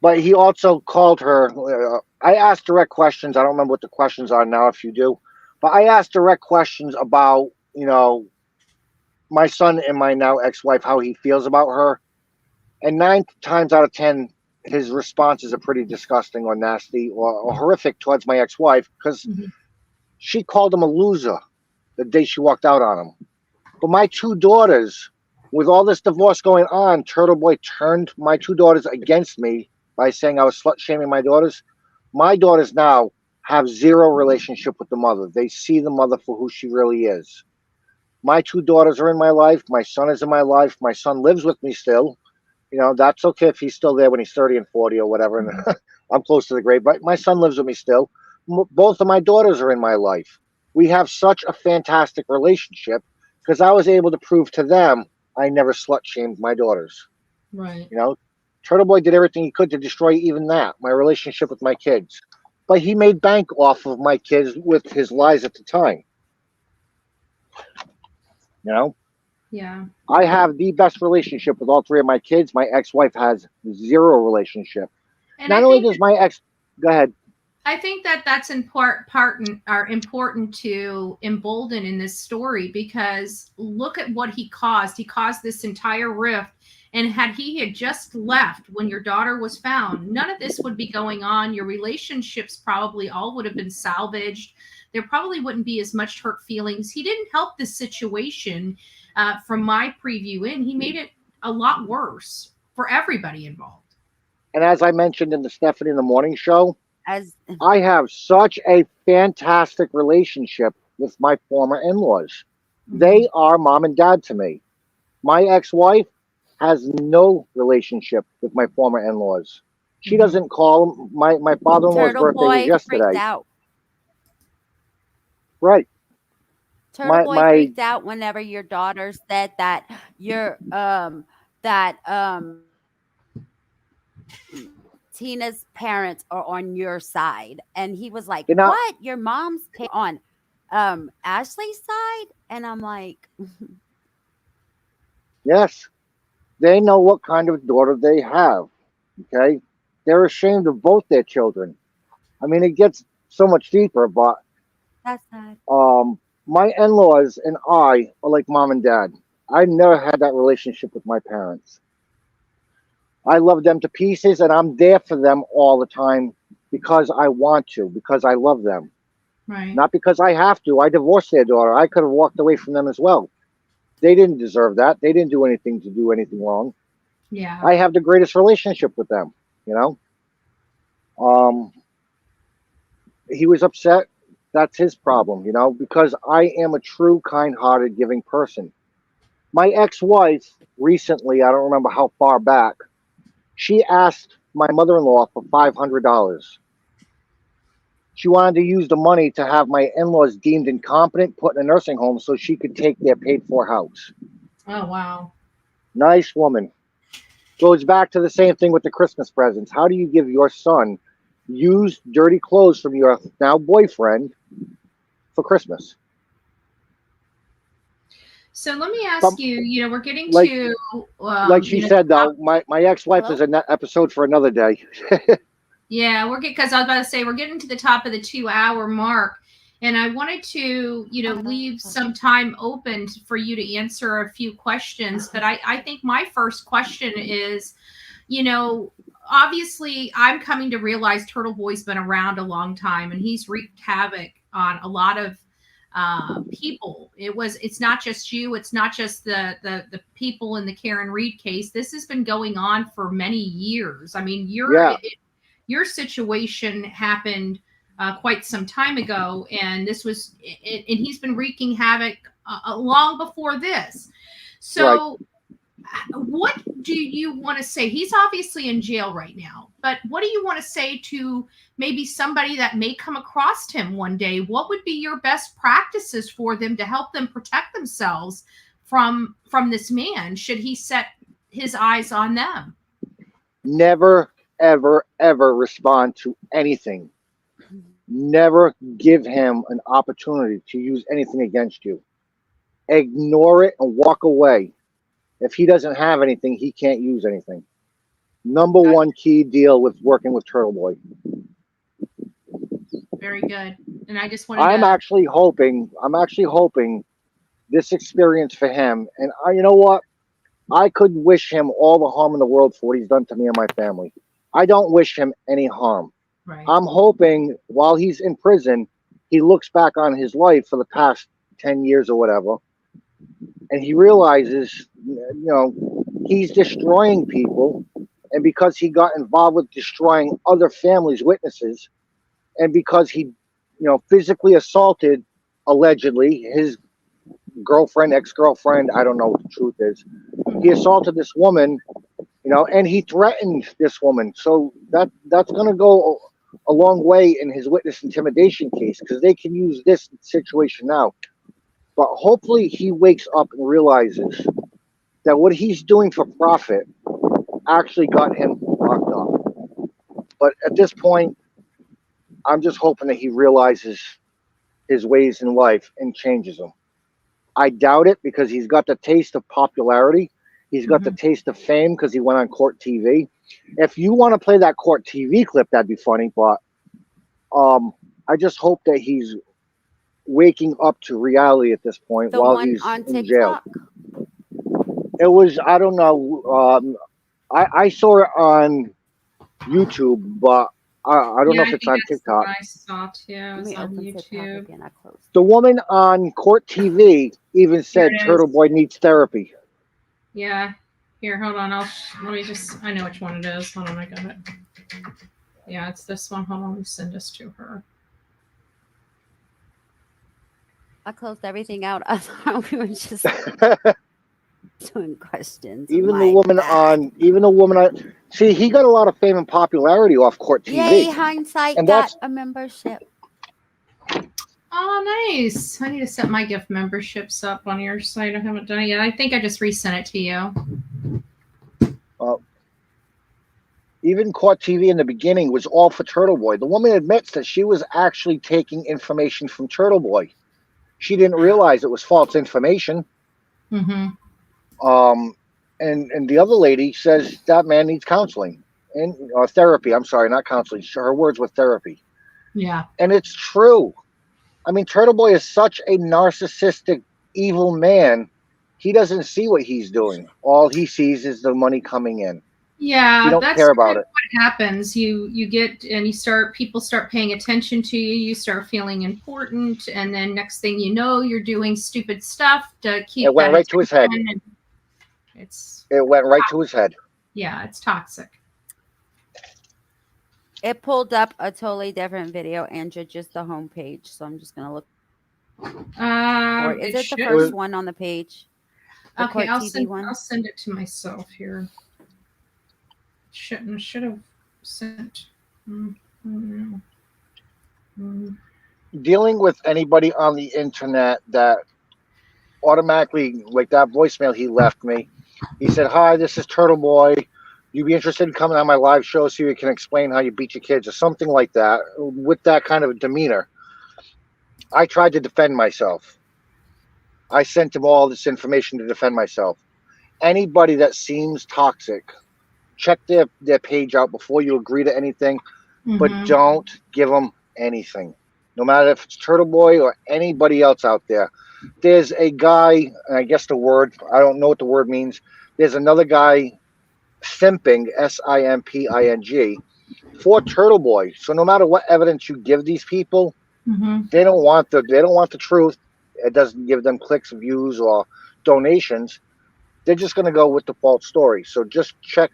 But he also called her. I asked direct questions. I don't remember what the questions are now, if you do. But I asked direct questions about, my son and my now ex-wife, how he feels about her. And 9 times out of 10, his responses are pretty disgusting or nasty or horrific towards my ex-wife because she called him a loser the day she walked out on him. But my 2 daughters, with all this divorce going on, Turtleboy turned my 2 daughters against me by saying I was slut-shaming my daughters. My daughters now have 0 relationship with the mother. They see the mother for who she really is. My 2 daughters are in my life. My son is in my life. My son lives with me still. That's okay if he's still there when he's 30 and 40 or whatever. And I'm close to the grave, but my son lives with me still. Both of my daughters are in my life. we have such a fantastic relationship because I was able to prove to them I never slut shamed my daughters. Right. You know, Turtleboy did everything he could to destroy even that, my relationship with my kids. But he made bank off of my kids with his lies at the time. You know, Yeah. I have the best relationship with all three of my kids. My ex-wife has zero relationship. And Not I only think does my ex, go ahead. I think that that's important to embolden in this story, because look at what he caused. He caused this entire rift. And had he had just left when your daughter was found, none of this would be going on. Your relationships probably all would have been salvaged. There probably wouldn't be as much hurt feelings. He didn't help the situation. From my preview in, he made it a lot worse for everybody involved. And as I mentioned in the Stephanie in the Morning show, As I have such a fantastic relationship with my former in-laws. They are mom and dad to me. My ex-wife has no relationship with my former in-laws. She doesn't call them. My father-in-law's Turtle birthday was Boy freaked yesterday. out. Right. Turtle Boy my freaked out whenever your daughter said that that Tina's parents are on your side, and he was like, you know, "What? Your mom's on Ashley's side?" And I'm like, yes, they know what kind of daughter they have. Okay, they're ashamed of both their children. I mean, it gets so much deeper, but "That's sad." my in-laws and I are like mom and dad. I never had that relationship with my parents. I love them to pieces, and I'm there for them all the time because I want to, because I love them, Right. not because I have to. I divorced their daughter. I could have walked away from them as well. They didn't deserve that. They didn't do anything to do anything wrong. Yeah. I have the greatest relationship with them. You know, he was upset. That's his problem. You know, because I am a true, kind-hearted, giving person. My ex-wife recently, I don't remember how far back, she asked my mother-in-law for $500. She wanted to use the money to have my in-laws deemed incompetent, put in a nursing home so she could take their paid-for house. Oh, wow. Nice woman. Goes back to the same thing with the Christmas presents. How do you give your son used, dirty clothes from your now boyfriend for Christmas? So let me ask Some, you, we're getting like, to, like she said, though, my ex-wife is an episode for another day. Yeah, because I was about to say we're getting to the top of the 2-hour mark, and I wanted to, leave some time open for you to answer a few questions. But I think my first question is, obviously I'm coming to realize Turtleboy's been around a long time, and he's wreaked havoc on a lot of people. It's not just you. It's not just the people in the Karen Reed case. This has been going on for many years. I mean, your situation happened quite some time ago, and and he's been wreaking havoc long before this. So what do you want to say? He's obviously in jail right now, but what do you want to say to maybe somebody that may come across him one day? What would be your best practices for them to help them protect themselves from this man, should he set his eyes on them? Never, ever, ever respond to anything. Never give him an opportunity to use anything against you. Ignore it and walk away. If he doesn't have anything, he can't use anything. Number one key deal with working with Turtleboy. Very good. And I just wanted I'm actually hoping this experience for him, and you know what? I could wish him all the harm in the world for what he's done to me and my family. I don't wish him any harm. Right. I'm hoping while he's in prison, he looks back on his life for the past 10 years or whatever, and he realizes, he's destroying people. And because he got involved with destroying other families' witnesses, and because he, physically assaulted, allegedly, his girlfriend, ex-girlfriend, I don't know what the truth is. He assaulted this woman, and he threatened this woman. So that's going to go a long way in his witness intimidation case because they can use this situation now. But hopefully he wakes up and realizes that what he's doing for profit actually got him locked up. But at this point, I'm just hoping that he realizes his ways in life and changes them. I doubt it because he's got the taste of popularity. He's got the taste of fame because he went on court TV. If you want to play that court TV clip, that'd be funny. But I just hope that he's waking up to reality at this point The while one he's on in jail. TikTok. It was, I don't know. I saw it on YouTube, but I don't know if it's on TikTok. I saw too. It was on YouTube. Again, I closed. The woman on court TV even said Here it is. Turtleboy needs therapy. Yeah. Here, hold on. Let me just. I know which one it is. Hold on, I got it. Yeah, it's this one. Hold on, let me send this to her. I closed everything out. I thought we were just doing questions. Even the woman on, see, he got a lot of fame and popularity off court TV. Yay, hindsight And got that's- a membership. Oh, nice. I need to set my gift memberships up on your site. I haven't done it yet. I think I just resent it to you. Even court TV in the beginning was all for Turtleboy. The woman admits that she was actually taking information from Turtleboy. She didn't realize it was false information. Mm-hmm. And the other lady says that man needs counseling and therapy. I'm sorry, not counseling. Her words were therapy. Yeah. And it's true. I mean, Turtleboy is such a narcissistic, evil man. He doesn't see what he's doing. All he sees is the money coming in. Yeah, He don't that's care about kind of it. what happens. You get and people start paying attention to you. You start feeling important, and then next thing you know, you're doing stupid stuff to keep. It went that right to his head. attention, and It went right to his head. Yeah, it's toxic. It pulled up a totally different video, Andrew, just the homepage. So I'm just gonna look. Or is it the should- first one on the page? The Okay, Court I'll TV one? send it to myself here. Should have sent. Dealing with anybody on the internet that automatically, like that voicemail he left me, he said, "Hi, this is Turtleboy. You'd be interested in coming on my live show so you can explain how you beat your kids," or something like that, with that kind of demeanor. I tried to defend myself. I sent him all this information to defend myself. Anybody that seems toxic, check their page out before you agree to anything, but don't give them anything. No matter if it's Turtleboy or anybody else out there. There's a guy, and I guess the word, I don't know what the word means. There's another guy simping, S-I-M-P-I-N-G, for Turtleboy. So no matter what evidence you give these people, they don't want the truth. It doesn't give them clicks, views, or donations. They're just going to go with the false story. So just check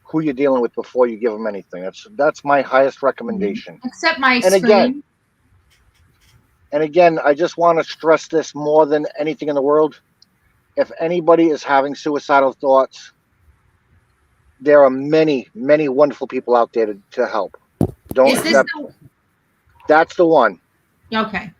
who you're dealing with before you give them anything. That's my highest recommendation. Accept my And screen. again, I just want to stress this more than anything in the world. If anybody is having suicidal thoughts, there are many, many wonderful people out there to help. Don't Is this accept. That's the one. Okay.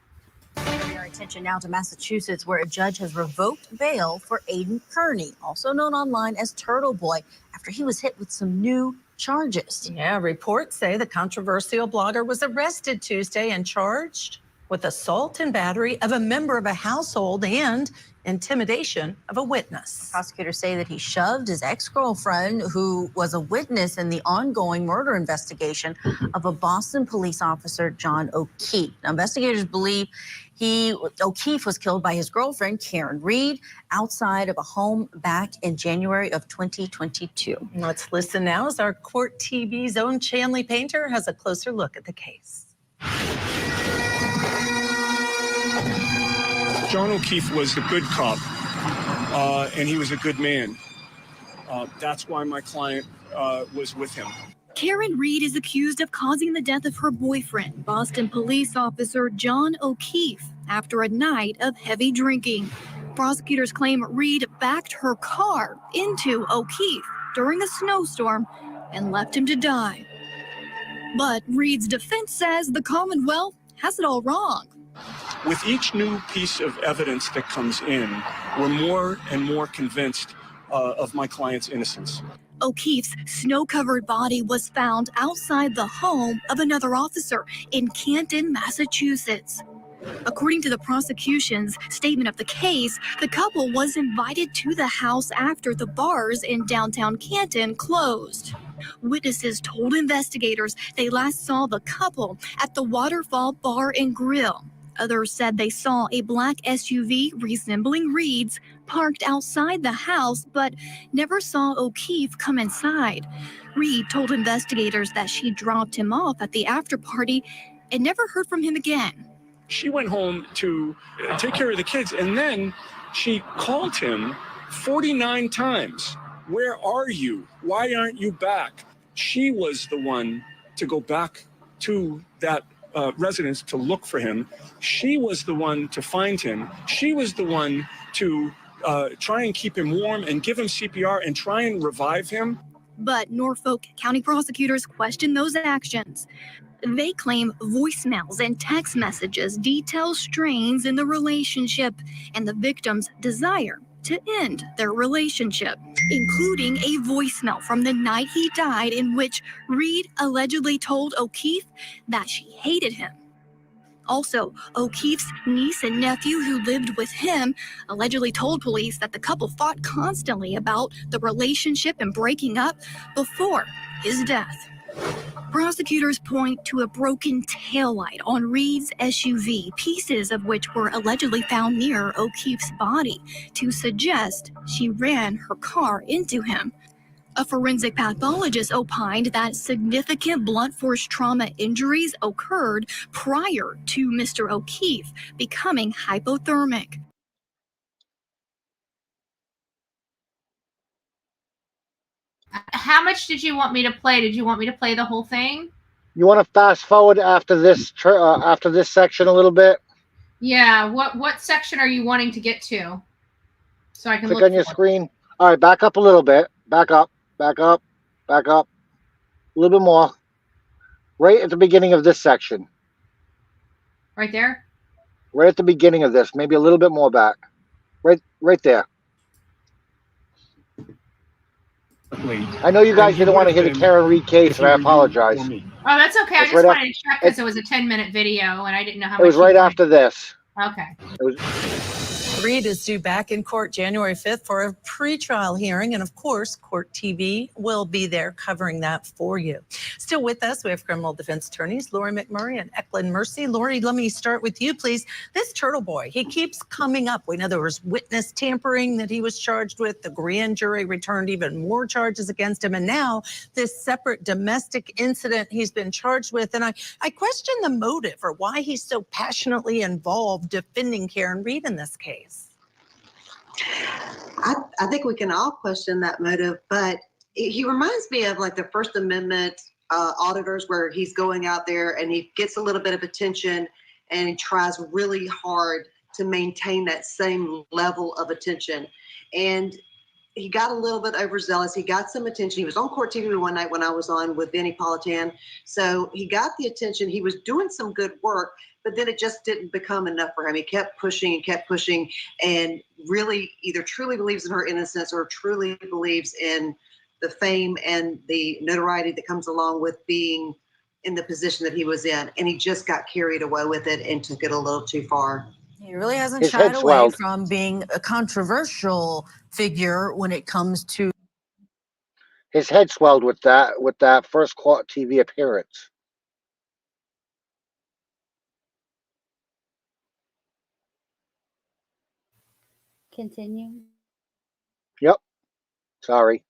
Our attention now to Massachusetts, where a judge has revoked bail for Aidan Kearney, also known online as Turtleboy, after he was hit with some new charges. Yeah, reports say the controversial blogger was arrested Tuesday and charged with assault and battery of a member of a household and intimidation of a witness. Prosecutors say that he shoved his ex-girlfriend, who was a witness in the ongoing murder investigation of a Boston police officer, John O'Keefe. Now, investigators believe O'Keefe was killed by his girlfriend, Karen Reed, outside of a home back in January of 2022. Let's listen now as our Court TV's own Chanley Painter has a closer look at the case. John O'Keefe was a good cop, and he was a good man. That's why my client was with him. Karen Reed is accused of causing the death of her boyfriend, Boston police officer John O'Keefe, after a night of heavy drinking. Prosecutors claim Reed backed her car into O'Keefe during a snowstorm and left him to die. But Reed's defense says the Commonwealth has it all wrong. With each new piece of evidence that comes in, we're more and more convinced of my client's innocence. O'Keefe's snow-covered body was found outside the home of another officer in Canton, Massachusetts. According to the prosecution's statement of the case, the couple was invited to the house after the bars in downtown Canton closed. Witnesses told investigators they last saw the couple at the Waterfall Bar and Grill. Others said they saw a black SUV resembling Reed's parked outside the house, but never saw O'Keefe come inside. Reed told investigators that she dropped him off at the after party and never heard from him again. She went home to take care of the kids, and then she called him 49 times. Where are you? Why aren't you back? She was the one to go back to that residence to look for him. She was the one to find him. She was the one to try and keep him warm and give him CPR and try and revive him. But Norfolk County prosecutors question those actions. They claim voicemails and text messages detail strains in the relationship and the victim's desire to end their relationship, including a voicemail from the night he died in which Reed allegedly told O'Keefe that she hated him. Also, O'Keefe's niece and nephew who lived with him allegedly told police that the couple fought constantly about the relationship and breaking up before his death. Prosecutors point to a broken taillight on Reed's SUV, pieces of which were allegedly found near O'Keefe's body, to suggest she ran her car into him. A forensic pathologist opined that significant blunt force trauma injuries occurred prior to Mr. O'Keefe becoming hypothermic. How much did you want me to play? Did you want me to play the whole thing? You want to fast forward after this section a little bit? Yeah. What section are you wanting to get to? So I can Click look on your for it. screen. All right, back up a little bit. Back up, back up, back up. A little bit more. Right at the beginning of this section. Right there? Right at the beginning of this. Maybe a little bit more back. Right there. I know you guys didn't want to hear the Karen Reed case, and I apologize. Oh, that's okay. I It's just right wanted to check because it was a 10-minute video and I didn't know how much. It was right after this. Okay. Reed is due back in court January 5th for a pretrial hearing. And of course, Court TV will be there covering that for you. Still with us, we have criminal defense attorneys Lori McMurray and Eklund Mercy. Lori, let me start with you, please. This Turtleboy, he keeps coming up. We know there was witness tampering that he was charged with. The grand jury returned even more charges against him. And now this separate domestic incident he's been charged with. And I question the motive or why he's so passionately involved defending Karen Reed in this case. I think we can all question that motive, but he reminds me of like the First Amendment auditors, where he's going out there and he gets a little bit of attention and he tries really hard to maintain that same level of attention. And he got a little bit overzealous. He got some attention. He was on Court TV one night when I was on with Vinnie Politan. So he got the attention. He was doing some good work, but then it just didn't become enough for him. He kept pushing and really either truly believes in her innocence or truly believes in the fame and the notoriety that comes along with being in the position that he was in. And he just got carried away with it and took it a little too far. He really hasn't His shied head away swelled. from being a controversial figure when it comes to. His head swelled with that first Court TV appearance. Continue. Yep. Sorry.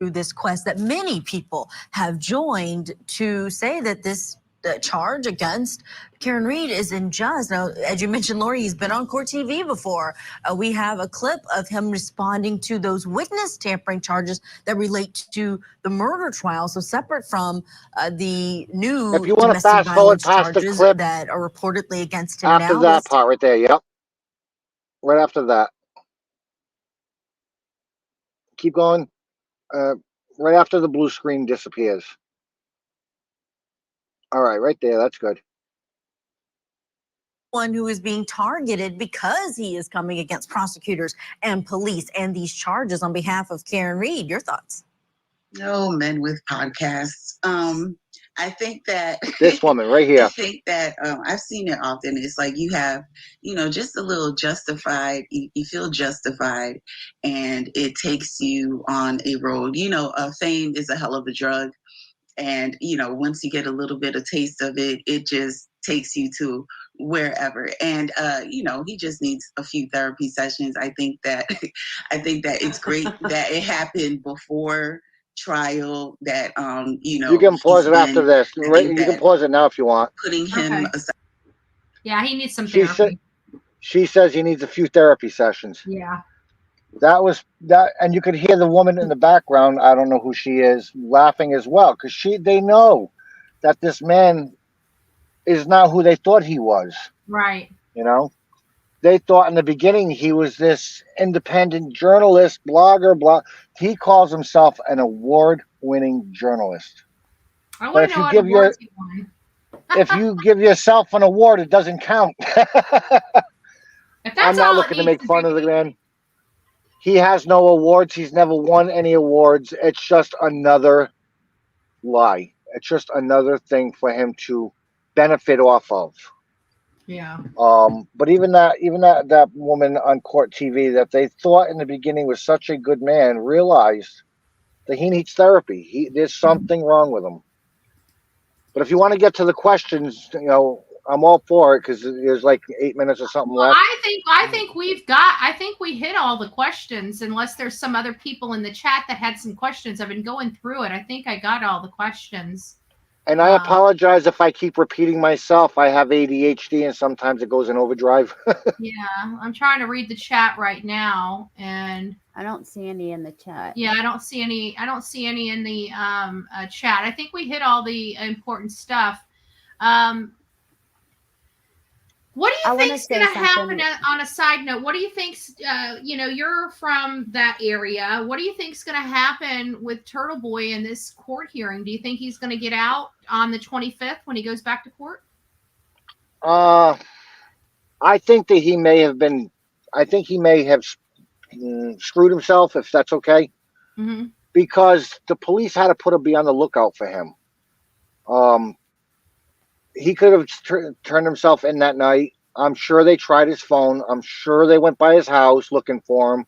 This quest that many people have joined to say that this charge against Karen Reed is unjust. Now, as you mentioned, Lori, he's been on Court TV before. We have a clip of him responding to those witness tampering charges that relate to the murder trial. So separate from the new If you want to domestic fast forward violence past the charges clip that are reportedly against him after now. that part right there, yep. Right after that. Keep going. Right after the blue screen disappears. All right, right there. That's good. One who is being targeted because he is coming against prosecutors and police and these charges on behalf of Karen Reed. Your thoughts? No, men with podcasts. I think that This woman right here. I think that I've seen it often. It's like you have, just a little justified. You feel justified, and it takes you on a road. Fame is a hell of a drug, and once you get a little bit of taste of it, it just takes you to wherever. And he just needs a few therapy sessions. I think that it's great that it happened before trial, that You can pause it after this. Right, you can pause it now if you want. Putting him aside. Yeah, he needs some She therapy. she says he needs a few therapy sessions. Yeah. That was that, and you could hear the woman in the background. I don't know who she is, laughing as well, because they know that this man is not who they thought he was. Right. They thought in the beginning he was this independent journalist, blogger. He calls himself an award-winning journalist. I But want if to know you what give awards he won. if you give yourself an award, it doesn't count. If that's I'm not all looking it to needs make fun of the man. He has no awards. He's never won any awards. It's just another lie. It's just another thing for him to benefit off of. Yeah. But even that woman on court TV that they thought in the beginning was such a good man realized that he needs therapy. There's something wrong with him. But if you want to get to the questions, I'm all for it because there's like 8 minutes or something Well, left. I think we hit all the questions, unless there's some other people in the chat that had some questions. I've been going through it. I think I got all the questions. And I apologize if I keep repeating myself. I have ADHD and sometimes it goes in overdrive. Yeah, I'm trying to read the chat right now, and I don't see any in the chat. yeah, I don't see any in the chat. I think we hit all the important stuff. What do you think's going to happen on a side note? What do you think's, you're from that area. What do you think's going to happen with Turtleboy in this court hearing? Do you think he's going to get out on the 25th when he goes back to court? I think that he may have screwed himself, if that's okay. Mm-hmm. Because the police had to be on the lookout for him. He could have turned himself in that night. I'm sure they tried his phone. I'm sure they went by his house looking for him.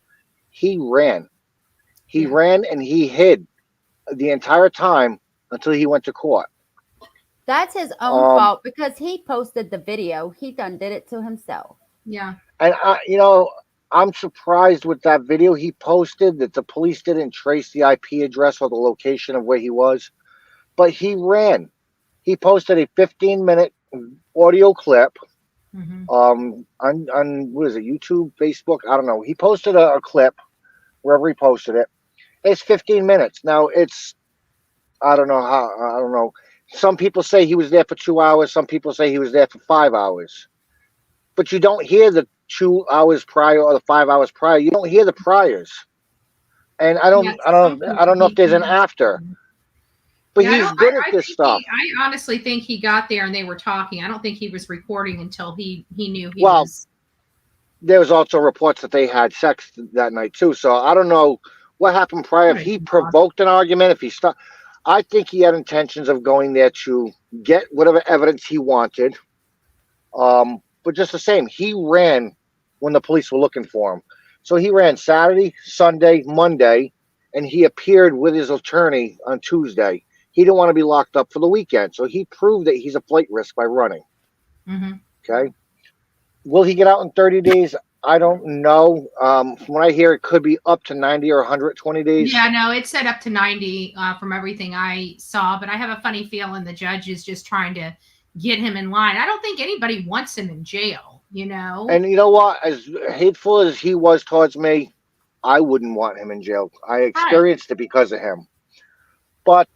He ran. He ran and he hid the entire time until he went to court. That's his own fault because he posted the video. He done did it to himself. Yeah. And I'm surprised with that video he posted that the police didn't trace the IP address or the location of where he was. But he ran. He posted a 15-minute audio clip on what is it, YouTube, Facebook? I don't know. He posted a clip wherever he posted it. It's 15 minutes. Now I don't know. Some people say he was there for 2 hours. Some people say he was there for 5 hours. But you don't hear the 2 hours prior or the 5 hours prior. You don't hear the priors. And I don't know if there's an after. But he's good at this stuff. I honestly think he got there and they were talking. I don't think he was recording until he knew he was. There was also reports that they had sex that night too. So I don't know what happened prior. If he provoked an argument, if he stopped. I think he had intentions of going there to get whatever evidence he wanted. But just the same, he ran when the police were looking for him. So he ran Saturday, Sunday, Monday, and he appeared with his attorney on Tuesday. He didn't want to be locked up for the weekend. So he proved that he's a flight risk by running. Mm-hmm. Okay. Will he get out in 30 days? I don't know. From what I hear, it could be up to 90 or 120 days. Yeah, no, it said up to 90 from everything I saw. But I have a funny feeling the judge is just trying to get him in line. I don't think anybody wants him in jail, And you know what? As hateful as he was towards me, I wouldn't want him in jail. I experienced it because of him. But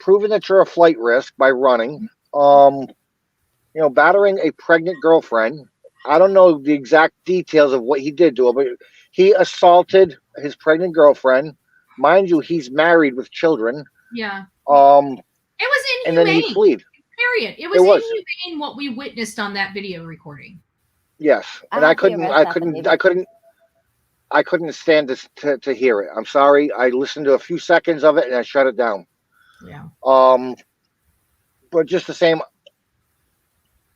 proving that you're a flight risk by running, battering a pregnant girlfriend. I don't know the exact details of what he did to her, but he assaulted his pregnant girlfriend. Mind you, he's married with children. Yeah. It was and then he inhumane. fled. Period. It was inhumane what we witnessed on that video recording. Yes, and I couldn't stand to hear it. I'm sorry. I listened to a few seconds of it and I shut it down. Yeah. But just the same,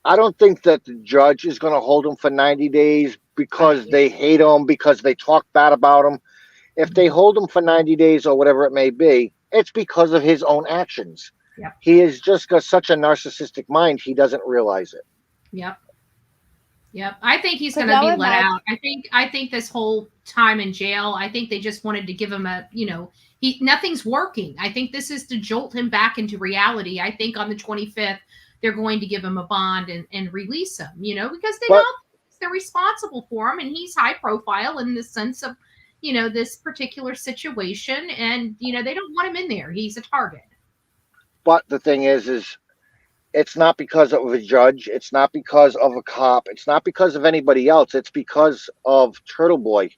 I don't think that the judge is going to hold him for 90 days because they hate him, because they talk bad about him. If they hold him for 90 days or whatever it may be, it's because of his own actions. Yep. He has just got such a narcissistic mind, he doesn't realize it. Yep. Yep. I think he's Could going to y'all be let imagine- out. I think this whole time in jail, I think they just wanted to give him a, nothing's working. I think this is to jolt him back into reality. I think on the 25th, they're going to give him a bond and release him, because they know they're responsible for him and he's high profile in the sense of, this particular situation. And, they don't want him in there. He's a target. But the thing is it's not because of a judge. It's not because of a cop. It's not because of anybody else. It's because of Turtleboy.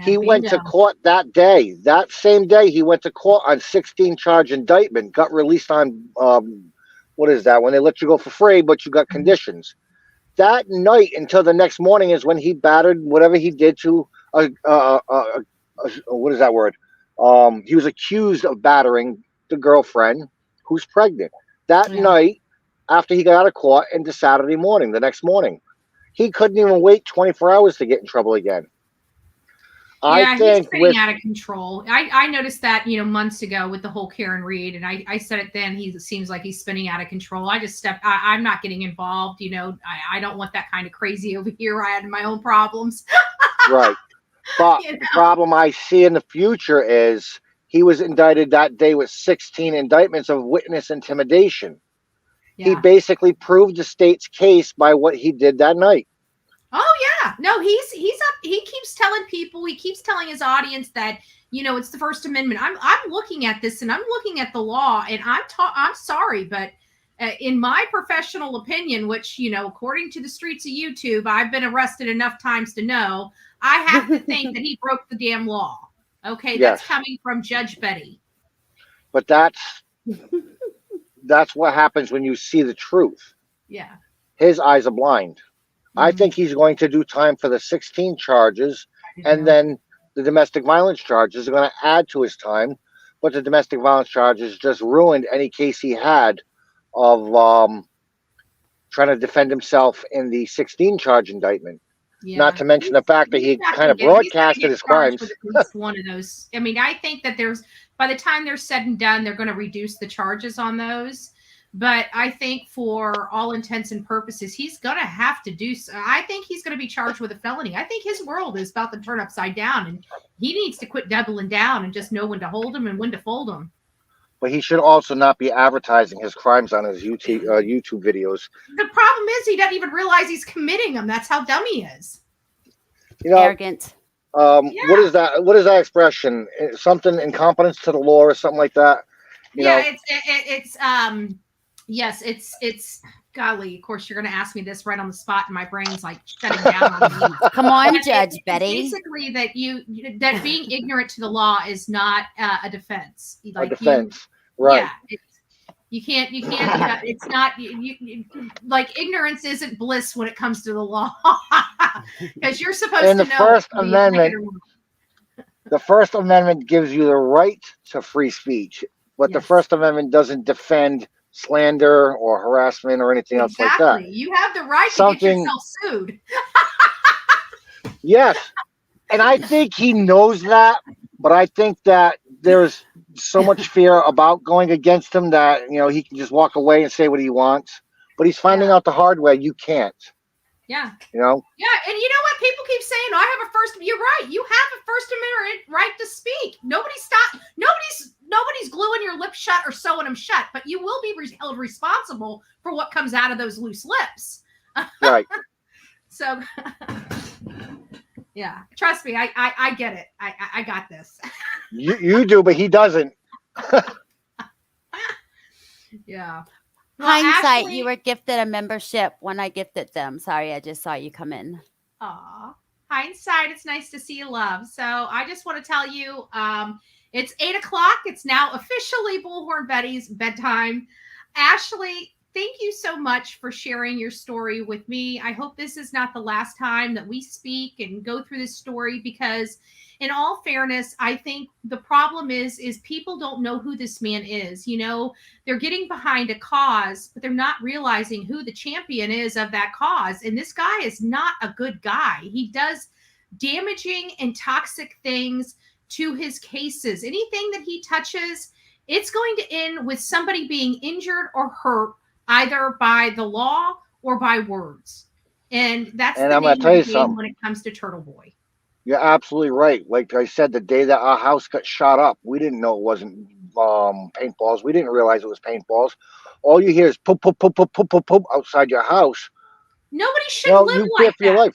He went to court that day. That same day, he went to court on 16-charge indictment, got released on, what is that? When they let you go for free, but you got conditions. That night until the next morning is when he battered whatever he did to, what is that word? He was accused of battering the girlfriend who's pregnant. That night, after he got out of court, into Saturday morning, the next morning. He couldn't even wait 24 hours to get in trouble again. Yeah, he's spinning out of control. I noticed that, months ago with the whole Karen Reed, and I said it then, he seems like he's spinning out of control. I'm not getting involved, I don't want that kind of crazy over here. I had my own problems. Right. But the problem I see in the future is he was indicted that day with 16 indictments of witness intimidation. Yeah. He basically proved the state's case by what he did that night. Oh yeah, no, he's up. He keeps telling people, he keeps telling his audience that it's the First Amendment. I'm looking at this and I'm looking at the law, and I'm sorry, but in my professional opinion, which according to the streets of YouTube, I've been arrested enough times to know, I have to think that he broke the damn law. Okay, that's coming from Judge Betty. But that's what happens when you see the truth. Yeah. His eyes are blind. I think he's going to do time for the 16 charges, and then the domestic violence charges are going to add to his time. But the domestic violence charges just ruined any case he had of trying to defend himself in the 16-charge indictment. Yeah. Not to mention the fact that he kind of broadcasted his crimes. With at least one of those. I mean, I think that by the time they're said and done, they're going to reduce the charges on those. But I think for all intents and purposes, he's going to have to do so. I think he's going to be charged with a felony. I think his world is about to turn upside down, and he needs to quit doubling down and just know when to hold him and when to fold him. But he should also not be advertising his crimes on his YouTube videos. The problem is he doesn't even realize he's committing them. That's how dumb he is. Arrogant. What is that? What is that expression? Something incompetence to the law or something like that? Yes, it's golly, of course you're going to ask me this right on the spot, and my brain's like shutting down on me. Come on, Judge Betty. Basically that being ignorant to the law is not a defense. Like a defense, right. Yeah, you can't it's not like ignorance isn't bliss when it comes to the law. Because you're supposed to know. The First Amendment gives you the right to free speech, but the First Amendment doesn't defend slander or harassment or anything else like that. You have the right to get yourself sued. Yes. And I think he knows that, but I think that there's so much fear about going against him that, he can just walk away and say what he wants. But he's finding out the hard way you can't. Yeah. Yeah, and you know what? People keep saying, you're right. You have a First Amendment right to speak. Nobody's gluing your lips shut or sewing them shut, but you will be held responsible for what comes out of those loose lips. Right. So, yeah, trust me, I get it. I got this. You do, but he doesn't. Yeah. Hindsight, you were gifted a membership when I gifted them. Sorry, I just saw you come in. Aw. Hindsight, it's nice to see you, love. So I just want to tell you, it's 8:00. It's now officially BullHorn Betty's bedtime. Ashley, thank you so much for sharing your story with me. I hope this is not the last time that we speak and go through this story, because in all fairness, I think the problem is people don't know who this man is. You know, they're getting behind a cause, but they're not realizing who the champion is of that cause. And this guy is not a good guy. He does damaging and toxic things to his cases. Anything that he touches, it's going to end with somebody being injured or hurt, either by the law or by words. And that's And the I'm gonna name tell of you the game something. when it comes to Turtleboy. You're absolutely right. Like I said, the day that our house got shot up, we didn't know it wasn't paintballs. We didn't realize it was paintballs. All you hear is poop, poop, poop, poop, poop, poop, poop outside your house. Nobody You should know, live you fear like for your that. life.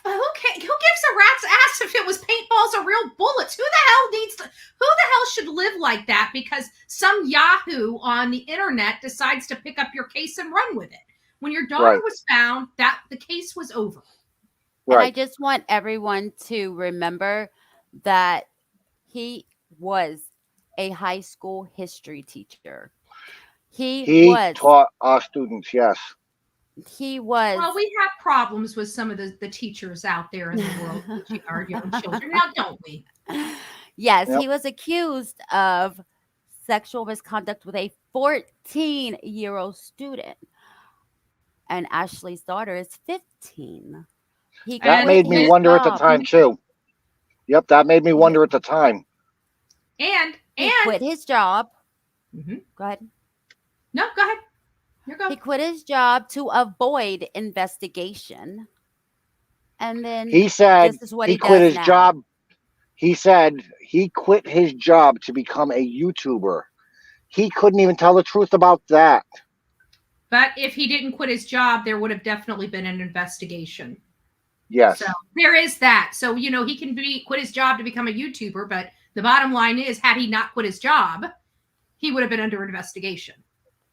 Who gives a rat's ass if it was paintballs or real bullets? Who the hell should live like that because some Yahoo on the internet decides to pick up your case and run with it? When your daughter Right. was found, that the case was over. And I Right. just want everyone to remember that he was a high school history teacher. He He was taught our students, yes. Well, we have problems with some of the teachers out there in the world teaching our young children, now don't we? Yes, Yep. he was accused of sexual misconduct with a 14-year-old student. And Ashley's daughter is 15. He That quit made me his wonder at the job. time too. Yep, that made me wonder at the time. He quit his job. Go ahead. No, go ahead. You're good. He quit his job to avoid investigation. And then He said this is what he he quit does his now. job. He said he quit his job to become a YouTuber. He couldn't even tell the truth about that. But if he didn't quit his job, there would have definitely been an investigation. Yes. So there is that. So, you know, he can quit his job to become a YouTuber, but the bottom line is, had he not quit his job, he would have been under investigation.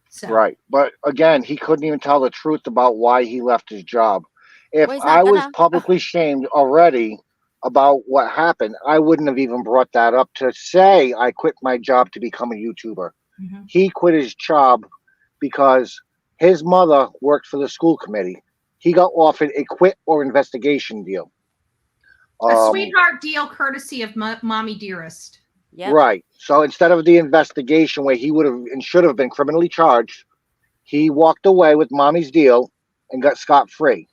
So. Right. But again, he couldn't even tell the truth about why he left his job. If Well, he's I not was gonna. publicly shamed already about what happened, I wouldn't have even brought that up to say I quit my job to become a YouTuber. Mhm. He quit his job because his mother worked for the school committee. He got offered a quit or investigation deal. A sweetheart deal courtesy of Mommy Dearest. Yep. Right. So instead of the investigation where he would have and should have been criminally charged, he walked away with mommy's deal and got scot-free.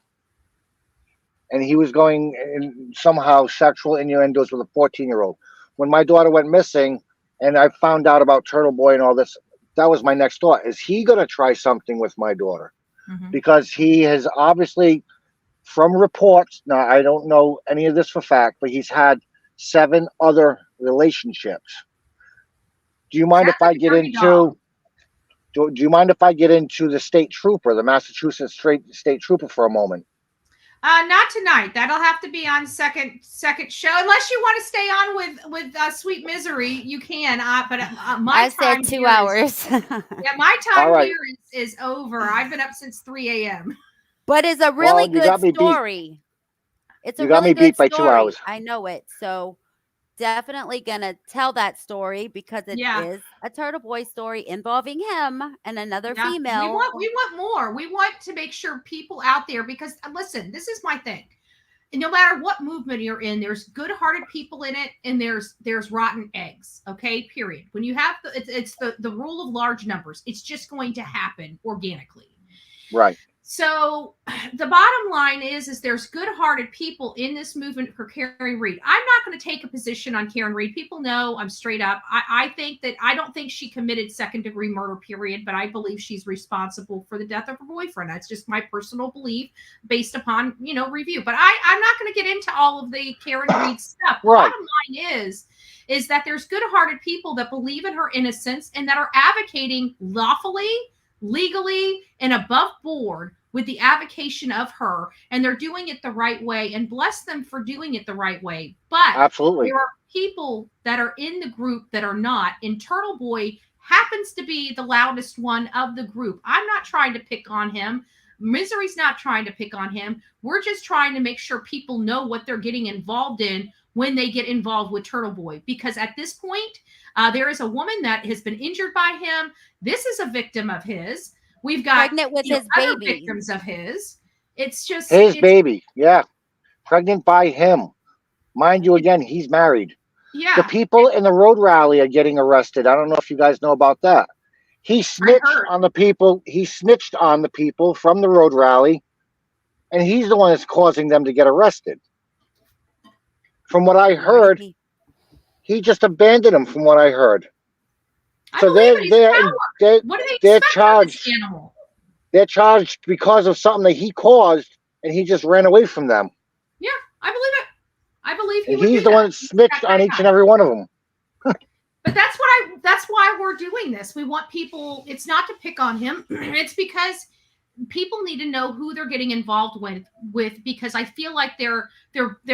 And he was going in somehow sexual innuendos with a 14-year-old. When my daughter went missing and I found out about Turtleboy and all this, that was my next thought. Is he going to try something with my daughter? Mhm. Because he has obviously, from reports, now I don't know any of this for fact, but he's had 7 other relationships. Do you mind if I get into do you mind if I get into the state trooper, the Massachusetts state trooper for a moment? Not tonight. That'll have to be on second show. Unless you want to stay on with Sweet Misery, you can. But my I time said 2 here hours. yeah, my time All right. here is over. I've been up since 3 a.m. But it's a Well, really you good got me beat. story. It's a You got really me good beat by 2 story. hours. I know it. So definitely gonna tell that story because it Yeah. is a Turtleboy story involving him and another Yeah, female. we want more. We want to make sure people out there, because listen, this is my thing. No matter what movement you're in, there's good-hearted people in it, and there's rotten eggs. Okay, period. When you have it's the rule of large numbers. It's just going to happen organically. Right. So the bottom line is there's good-hearted people in this movement for Karen Reed. I'm not going to take a position on Karen Reed. People know I'm straight up. I think that I don't think she committed second-degree murder, period, but I believe she's responsible for the death of her boyfriend. That's just my personal belief based upon, review. But I'm not going to get into all of the Karen Reed stuff. The Right. bottom line is that there's good-hearted people that believe in her innocence and that are advocating lawfully, legally, and above board with the avocation of her, and they're doing it the right way, and bless them for doing it the right way. But Absolutely. there are people that are in the group that are not, and Turtleboy happens to be the loudest one of the group. I'm not trying to pick on him. Misery's not trying to pick on him. We're just trying to make sure people know what they're getting involved in when they get involved with Turtleboy, because at this point, there is a woman that has been injured by him. This is a victim of his. We've got Pregnant with his other baby. victims of his. It's just His it's, baby, yeah, pregnant by him. Mind you, again, he's married. yeah. The people in the road rally are getting arrested. I don't know if you guys know about that. He snitched on the people. He snitched on the people from the road rally, and he's the one that's causing them to get arrested. From what I heard, he just abandoned them. From what I heard, so they're what do they they're expect charged. from this animal? They're charged because of something that he caused, and he just ran away from them. Yeah, I believe it. I believe he And would he's do the that. one that snitched on each and every one of them. But that's why we're doing this. We want people, it's not to pick on him. It's because people need to know who they're getting involved with because I feel like they're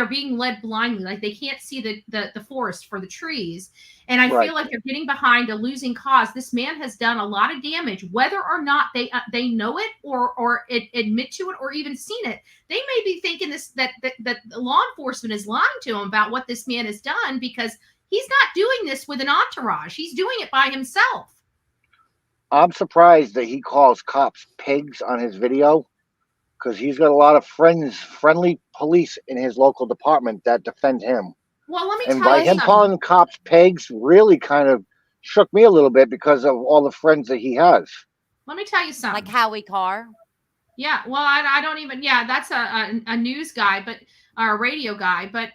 being led blindly. Like they can't see the forest for the trees. And I feel like they're getting behind a losing cause. This man has done a lot of damage, whether or not they know it or admit to it or even seen it. They may be thinking that law enforcement is lying to them about what this man has done because he's not doing this with an entourage. He's doing it by himself. I'm surprised that he calls cops pigs on his video because he's got a lot of friendly police in his local department that defend him. Well, let me And tell by you him something. calling cops pigs really kind of shook me a little bit because of all the friends that he has. Let me tell you something. Like Howie Carr. Yeah, well, I don't even. Yeah, that's a news guy, but or a radio guy. But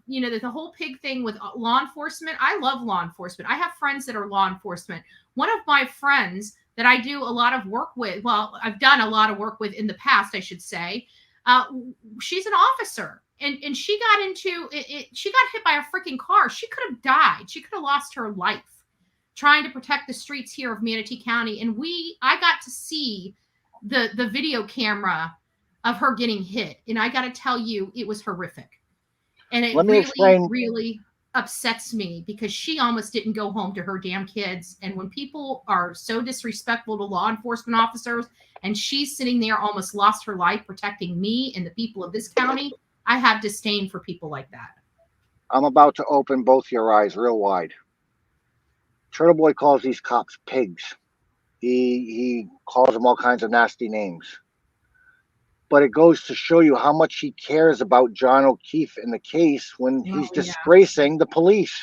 you know, the whole pig thing with law enforcement. I love law enforcement. I have friends that are law enforcement. One of my friends that I do a lot of work with. Well, I've done a lot of work with in the past, I should say. She's an officer, and she got into it. She got hit by a freaking car. She could have died. She could have lost her life trying to protect the streets here of Manatee County. And I got to see the video camera of her getting hit, and I got to tell you, it was horrific, and it really upsets me because she almost didn't go home to her damn kids. And when people are so disrespectful to law enforcement officers, and she's sitting there almost lost her life protecting me and the people of this county, I have disdain for people like that. I'm about to open both your eyes real wide. Turtleboy calls these cops pigs. He calls them all kinds of nasty names. But it goes to show you how much he cares about John O'Keefe in the case when he's disgracing the police.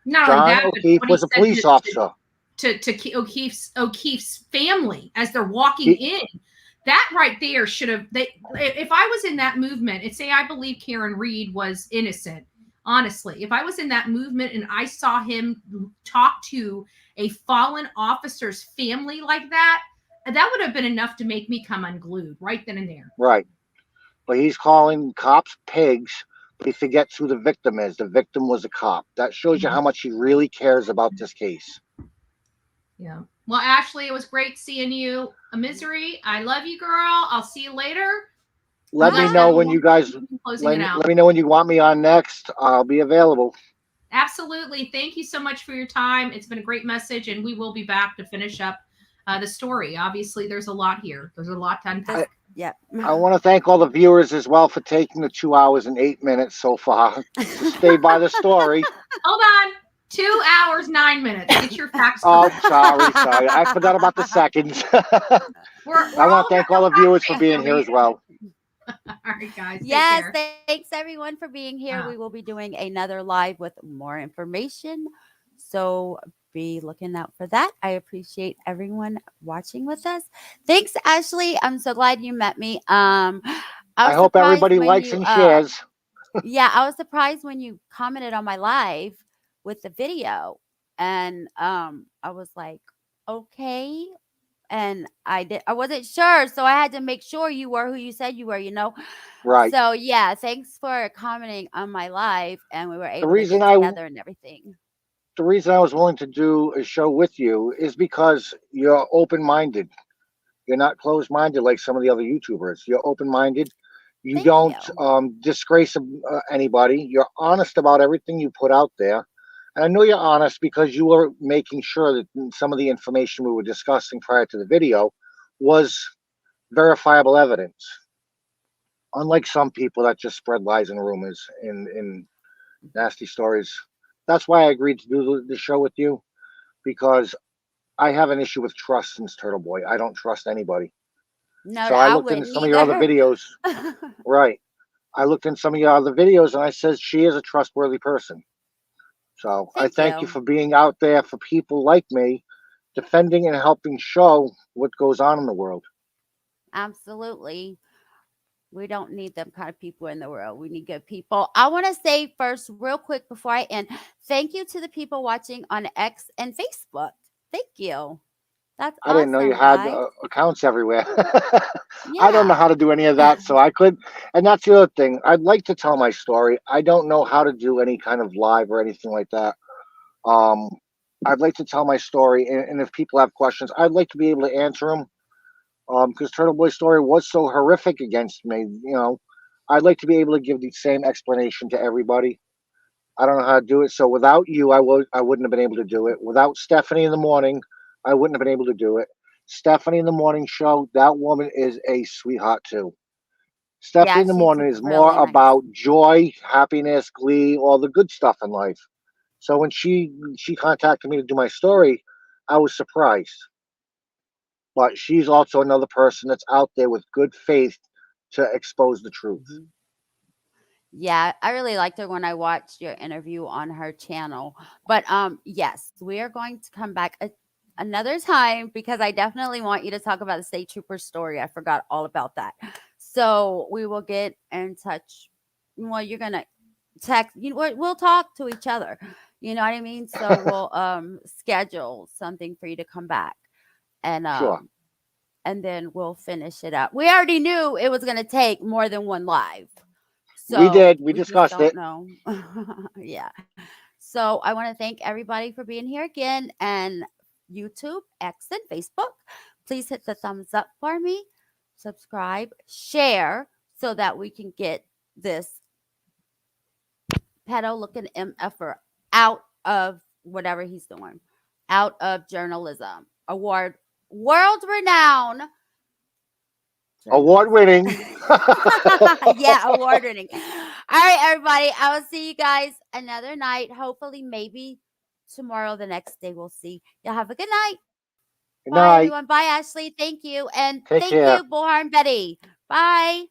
John O'Keefe was a police officer. To O'Keefe's family as they're walking in. That right there should have. If I was in that movement and say I believe Karen Reed was innocent, honestly, if I was in that movement and I saw him talk to a fallen officer's family like that, that would have been enough to make me come unglued right then and there. Right. But he's calling cops pigs, but he forgets who the victim is. The victim was a cop. That shows you how much he really cares about this case. Yeah. Well, Ashley, it was great seeing you. A misery. I love you, girl. I'll see you later. Let me know when you guys let me know when you want me on next. I'll be available. Absolutely. Thank you so much for your time. It's been a great message, and we will be back to finish up the story. Obviously, there's a lot here. There's a lot to unpack. I want to thank all the viewers as well for taking the 2 hours and 8 minutes so far to stay by the story. Hold on. 2 hours, 9 minutes. Get your facts. Oh, sorry. I forgot about the seconds. I want to thank all the viewers for being here as well. All right, guys. Yes, thanks everyone for being here. We will be doing another live with more information. So be looking out for that. I appreciate everyone watching with us. Thanks, Ashley. I'm so glad you met me. I hope everybody likes and shares. Yeah, I was surprised when you commented on my live with the video, and I was like, okay. And I wasn't sure, so I had to make sure you were who you said you were, Right. So yeah, thanks for commenting on my live, and we were able to reason get together and everything. The reason I was willing to do a show with you is because you're open-minded. You're not closed-minded like some of the other YouTubers. You're open-minded. You don't disgrace anybody. You're honest about everything you put out there. And I know you're honest because you were making sure that some of the information we were discussing prior to the video was verifiable evidence. Unlike some people that just spread lies and rumors and Nasty stories. That's why I agreed to do the show with you, because I have an issue with trust since Turtleboy. I don't trust anybody. No, So I I looked into wouldn't some of your other either. videos. Right. I looked in some of your other videos and I said she is a trustworthy person. So I Thank thank you you. for being out there for people like me, defending and helping show what goes on in the world. Absolutely. We don't need them kind of people in the world. We need good people. I want to say first, real quick before I end, thank you to the people watching on X and Facebook. Thank you. That's I didn't know you awesome, had guys. accounts everywhere. I don't know Yeah. how to do any of that, so I could. And that's the other thing. I'd like to tell my story. I don't know how to do any kind of live or anything like that. Um, I'd like to tell my story, and if people have questions, I'd like to be able to answer them. Because Turtle Boy's story was so horrific against me, I'd like to be able to give the same explanation to everybody. I don't know how to do it. So without you, I wouldn't have been able to do it. Without Stephanie in the morning, I wouldn't have been able to do it. Stephanie in the morning show, that woman is a sweetheart too. Stephanie Yeah, in the she's morning is more really nice. about joy, happiness, glee, all the good stuff in life. So when she contacted me to do my story, I was surprised. But she's also another person that's out there with good faith to expose the truth. Mhm. Yeah, I really liked her when I watched your interview on her channel. But yes, we are going to come back another time because I definitely want you to talk about the state trooper story. I forgot all about that. So we will get in touch. Well, you're gonna text. We'll talk to each other. You know what I mean? So we'll schedule something for you to come back, and Sure. then we'll finish it up. We already knew it was gonna take more than one live. We So did. We we just discussed don't it. know. Yeah. So I want to thank everybody for being here again, and YouTube, X, and Facebook. Please hit the thumbs up for me, subscribe, share so that we can get this pedo looking MFer out of whatever he's doing, out of journalism. World renowned Award journalism. winning. Yeah, award winning. All right, everybody. I will see you guys another night. Hopefully, maybe tomorrow, the next day. We'll see. Y'all have a good night. Good Bye, night. everyone. Bye, Ashley. Thank you. And Take thank care. you, Bullhorn Betty. Bye.